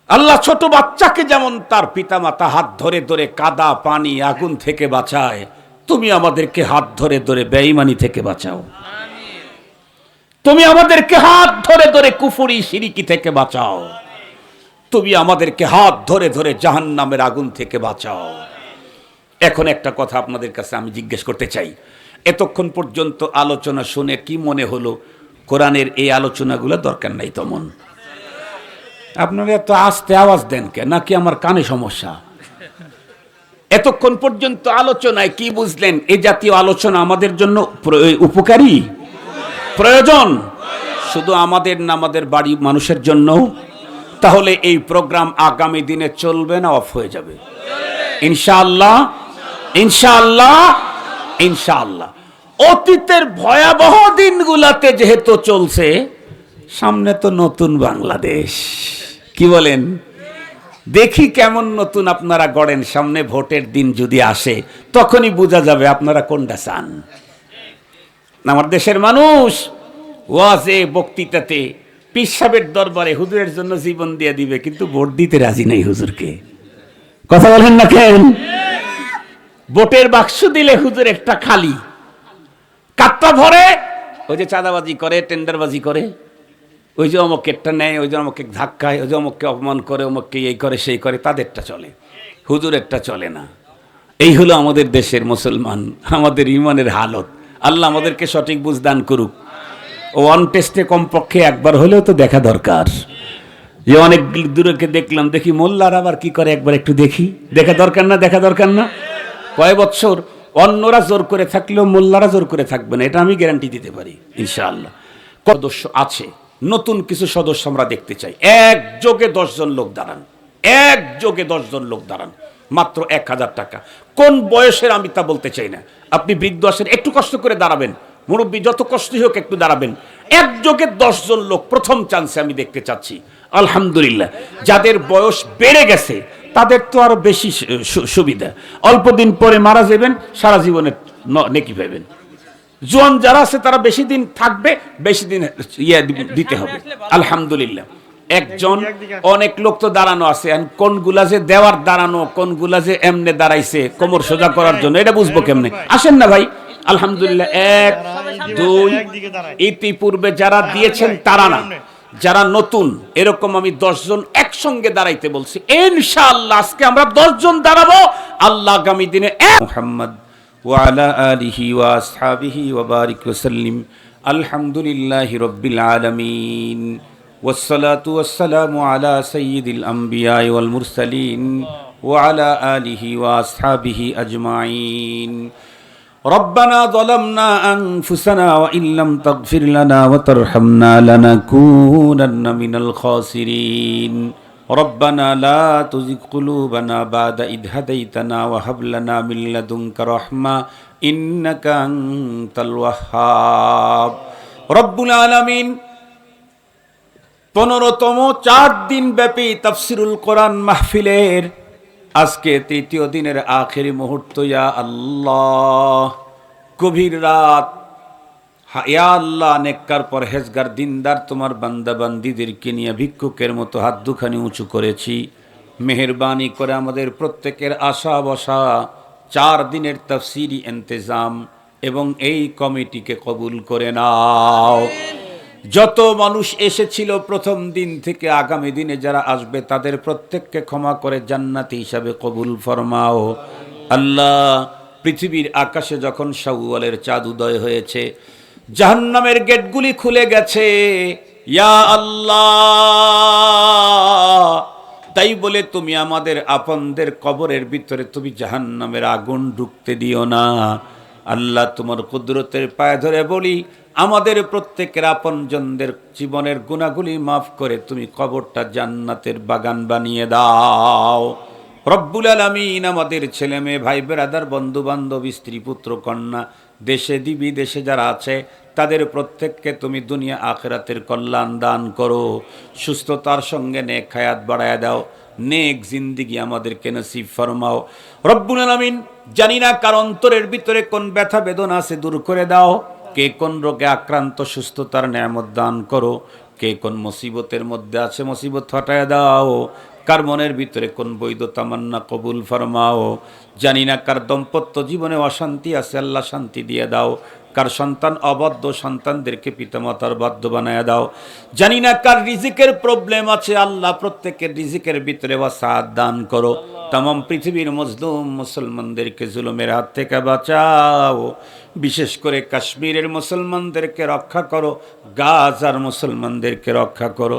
আল্লাহ ছোট বাচ্চাকে যেমন তার পিতামাতা হাত ধরে ধরে কাদা পানি আগুন থেকে বাঁচায়, তুমি আমাদেরকে হাত ধরে ধরে বেঈমানি থেকে বাঁচাও। তুমি আমাদেরকে হাত ধরে ধরে কুফরি শিরিকি থেকে বাঁচাও। তুমি আমাদেরকে হাত ধরে ধরে জাহান্নামের আগুন থেকে বাঁচাও। এখন একটা কথা আপনাদের কাছে আমি জিজ্ঞেস করতে চাই, এতক্ষণ পর্যন্ত আলোচনা শুনে কি মনে হলো কোরআনের এই আলোচনাগুলো দরকার নাই? তেমন আপনারা এত আস্তে আওয়াজ দেন কেন? নাকি আমার কানে সমস্যা? এতক্ষণ পর্যন্ত আলোচনায় কি বুঝলেন? এই জাতীয় আলোচনা আমাদের জন্য উপকারী, প্রয়োজন, শুধু আমাদের না, আমাদের বাড়ি মানুষের জন্য। তাহলে এই প্রোগ্রাম আগামী দিনে চলবে না অফ হয়ে যাবে? ইনশাআল্লাহ, ইনশাআল্লাহ, ইনশাআল্লাহ। অতীতের ভয়াবহ দিনগুলাতে যেহেতু চলছে, সামনে তো নতুন বাংলাদেশ, কি বলেন? দেখি কেমন নতুন আপনারা গড়েন। সামনে ভোটের দিন যদি আসে, তখনই বোঝা যাবে আপনারা কোনটা চান। আমার দেশের মানুষ ওয়াজে বক্তৃতাতে পীর সাহেবের দরবারে হুজুরের জন্য জীবন দিয়ে দিবে, কিন্তু ভোট দিতে রাজি নেই হুজুরকে। কথা বলেন না কেন? ভোটের বাক্স দিলে হুজুর একটা খালি, কাটটা ভরে ওই যে চাঁদাবাজি করে, টেন্ডারবাজি করে, ওই যে অমুকেরটা নেয়, ওই যে অমুকে ধাক্কায়, ওই যে অমুককে অপমান করে, অমুককে এই করে সেই করে, তাদেরটা চলে, হুজুরেরটা চলে না। এই হলো আমাদের দেশের মুসলমান, আমাদের ইমানের হালত। আল্লাহ আমাদেরকে সঠিক বুঝ দান করুক। ওয়ান টেস্টে কমপক্ষে একবার হলেও তো দেখা দরকার। যে অনেক দূরকে দেখলাম, দেখি মোল্লার আবার কি করে, একবার একটু দেখি। দেখা দরকার না? দেখা দরকার না? কয় বছর অন্যরা জোর করে থাকলেও মোল্লারা জোর করে থাকবে না, এটা আমি গ্যারান্টি দিতে পারি ইনশাআল্লাহ। সদস্য আছে, নতুন কিছু সদস্য আমরা দেখতে চাই। একযোগে 10 জন লোক দাঁড়ান, একযোগে 10 জন লোক দাঁড়ান, মাত্র 1000 টাকা। কোন বয়সের আমি তা বলতে চাই না। আপনি বৃদ্ধ আসেন, একটু কষ্ট করে দাঁড়াবেন, মুরব্বী যত কষ্টই হোক একটু দাঁড়াবেন। একযোগে 10 জন লোক প্রথম চান্সে আমি দেখতে চাচ্ছি। আলহামদুলিল্লাহ, যাদের বয়স বেড়ে গেছে তাদের তো আরো বেশি সুবিধা, অল্প দিন পরে মারা যাবেন, সারা জীবনের নেকি পাবেন। জোয়ান যারা আছে তারা বেশি দিন থাকবে, বেশি দিন দিতে হবে। আলহামদুলিল্লাহ, একজন, অনেক লোক তো দাঁড়ানো আছে, কোনগুলা যে দেওয়ার দাঁড়ানো, কোনগুলা যে এমনে দাঁড়াইছে কোমর সোজা করার জন্য, এটা বুঝবো কেমনে? আসেন না ভাই। আলহামদুলিল্লাহ, 1 2, ইতিপূর্বে যারা দিয়েছেন তারা না, যারা নতুন, এরকম আমি 10 জন একসঙ্গে দাঁড়াইতে বলছি। ইনশাআল্লাহ আজকে আমরা 10 জন দাঁড়াবো। আল্লাহ আগামী দিনে মুহাম্মদ ওয়া আলা আলিহি ওয়া আসহাবিহি ওয়া বারিক ওয়া সাল্লিম। আলহামদুলিল্লাহি রাব্বিল আলামিন, ওয়াসসালাতু ওয়াসসালামু আলা সাইয়্যিদিল আমবিয়া ওয়াল মুরসালিন ওয়া আলা আলিহি ওয়া আসহাবিহি আজমাইন। ربنا ظلمنا أنفسنا وإن لم تغفر لنا وترحمنا لنكونن من الخاسرين ربنا لا تزغ قلوبنا بعد إذ هديتنا وهب لنا من لدنك رحمة إنك أنت الوهاب رب العالمين 15তম 4 দিন ব্যাপী তাফসিরুল কোরআন মাহফিলের আজকে 3য় দিনের আখেরি মুহূর্ত। ইয়া আল্লাহ, গভীর রাত, ইয়া আল্লাহ, নেককার পরহেজগার দিনদার তোমার বান্দা বান্দীদেরকে নিয়ে ভিক্ষুকের মতো হাত দুখানি উঁচু করেছি। মেহেরবানি করে আমাদের প্রত্যেকের আশা বসা 4 দিনের তাফসিরি ইন্তেজাম এবং এই কমিটিকে কবুল করে নাও। যত মানুষ এসেছিল প্রথম দিন থেকে আগামী দিনে যারা আসবে তাদের প্রত্যেককে ক্ষমা করে জান্নাতি হিসাবে কবুল ফরমাও। আল্লাহ, পৃথিবীর আকাশে যখন শাওয়ালের চাঁদ উদয় হয়েছে, জাহান্নামের গেটগুলি খুলে গেছে, ইয়া আল্লাহ তাই বলে তুমি আমাদের আপনদের কবরের ভিতরে তুমি জাহান্নামের আগুন ঢুকতে দিও না। আল্লাহ তোমার কুদরতের পায়ে ধরে বলি, আমাদের প্রত্যেকের আপনজনদের জীবনের গুনাহগুলি মাফ করে তুমি কবরটা জান্নাতের বাগান বানিয়ে দাও। রব্বুল আলামিন আমাদের ছেলে মেয়ে ভাই বেরাদার বন্ধু বান্ধব স্ত্রী পুত্র কন্যা দেশে বিদেশে যারা আছে তাদের প্রত্যেককে তুমি দুনিয়া আখিরাতের কল্যাণ দান করো, সুস্থতার সঙ্গে নেক হায়াত বাড়ায় দাও, নেক জিন্দিগি আমাদেরকে নসিব ফরমাও। রব্বুল আলামিন জানি না কার অন্তরের ভিতরে কোন ব্যথা বেদনা আছে দূর করে দাও, কে কোন রোগে আক্রান্ত সুস্থতার নেয়ামত দান করো, কে কোন মুসিবতের মধ্যে আছে মুসিবত হটায় দাও, কার মনের ভিতরে কোন বৈধ তামান্না কবুল ফরমাও। জানি না কার দাম্পত্য জীবনে অশান্তি আছে, আল্লাহ শান্তি দিয়ে দাও। কার সন্তান অবাধ্য, সন্তানদেরকে পিতামাতার বাধ্য বানায় দাও। জানি না কার রিজিকের প্রবলেম আছে, আল্লাহ প্রত্যেকের রিজিকের ভিতরে ওয়াসাআত দান করো। तमाम পৃথিবীর মজলুম মুসলমানদেরকে জুলুমের হাত থেকে বাঁচাও। বিশেষ করে কাশ্মীরের মুসলমানদেরকে রক্ষা করো, গাজার মুসলমানদেরকে রক্ষা করো।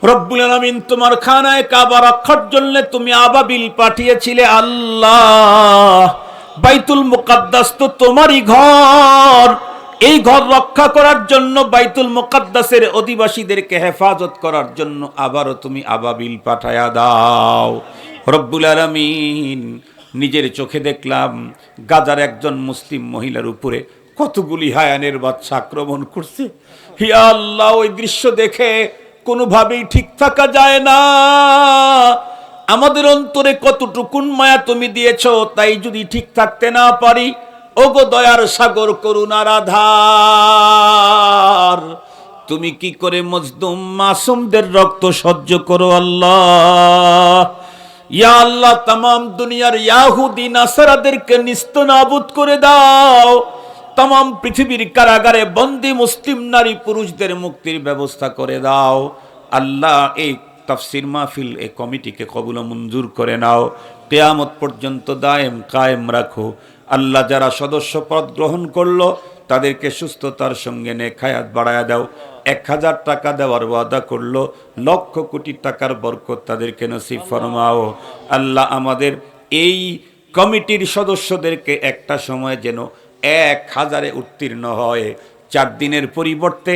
রব্বুল আলামিন তোমার খানায় কাবা রক্ষার জন্য তুমি আবাবিল পাঠিয়েছিলে আল্লাহ। বাইতুল মুকাদ্দাস তো তোমারই ঘর, এই ঘর রক্ষা করার জন্য বাইতুল মুকাদ্দাসের অধিবাসীদেরকে হেফাজত করার জন্য আবারও তুমি আবাবিল পাঠায়া দাও। রব্বুল আলামিন নিজের চোখে দেখলাম গাজার একজন মুসলিম মহিলার উপরে কতগুলি হায়ানের বাচ্চা আক্রমণ করছে। হে আল্লাহ, ওই দৃশ্য দেখে কোনোভাবেই ঠিক থাকা যায় না। আমাদের অন্তরে কতটুকুন মায়া তুমি দিয়েছ, তাই যদি ঠিক থাকতে না পারি, ওগো দয়ার সাগর করুণার আধার, তুমি কি করে মজলুম মাসুমদের রক্ত সহ্য করো আল্লাহ। ইয়া আল্লাহ, তামাম দুনিয়ার ইয়াহুদি নাসারাদেরকে নিস্তনাবুদ করে দাও। তামাম পৃথিবীর কারাগারে বন্দী মুসলিম নারী পুরুষদের মুক্তির ব্যবস্থা করে দাও আল্লাহ। এই তাফসির মাহফিল এই কমিটিকে কবুল মঞ্জুর করে নাও, কিয়ামত পর্যন্ত দায়েম কায়েম রাখো আল্লাহ। যারা সদস্য পদ গ্রহণ করলো তাদেরকে সুস্থতার সঙ্গে নেক হায়াত বাড়ায়া দাও। 1000 টাকা দেওয়ার ওয়াদা করলো, লক্ষ কোটি টাকার বরকত তাদেরকে নসিব ফরমাও আল্লাহ। আমাদের এই কমিটির সদস্যদেরকে একটা সময় যেন 1000-এ উত্তীর্ণ হয়, 4 দিনের পরিবর্তে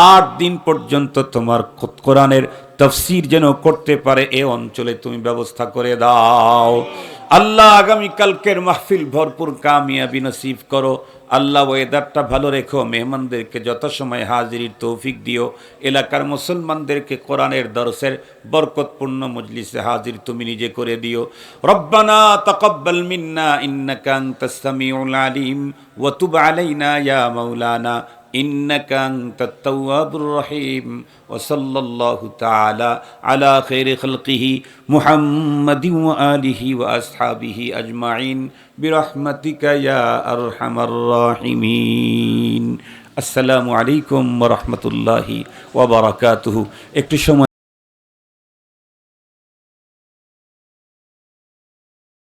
8 দিন পর্যন্ত তোমার কোরআনের তাফসীর যেন করতে পারে এ অঞ্চলে তুমি ব্যবস্থা করে দাও আল্লাহ। আগামীকালকের মাহফিল ভরপুর কামিয়াবি নসিব করো আল্লাহ। ওয়েদারটা ভালো রেখো, মেহমানদেরকে যথাসময় হাজিরির তৌফিক দিও। এলাকার মুসলমানদেরকে কোরআনের দরসের বরকতপূর্ণ মজলিসে হাজির তুমি নিজে করে দিও। রব্বানা তাকাব্বাল মিন্না ইন্নাকা আনতাস সামিউল আলিম ওয়া তুব আলাইনা ইয়া মাওলানা ইন্নাকা আনতাত তাওয়াবুর রহিম। ওয়া সাল্লাল্লাহু তাআলা আলা খায়রি খালকিহি মুহাম্মাদিন ওয়া আলিহি ওয়া আসহাবিহি আজমাইন বিরহমাতিকা ইয়া আরহামার রাহিমিন। আসসালামু আলাইকুম ওয়া রাহমাতুল্লাহি ওয়া বারাকাতুহু। একটু সময়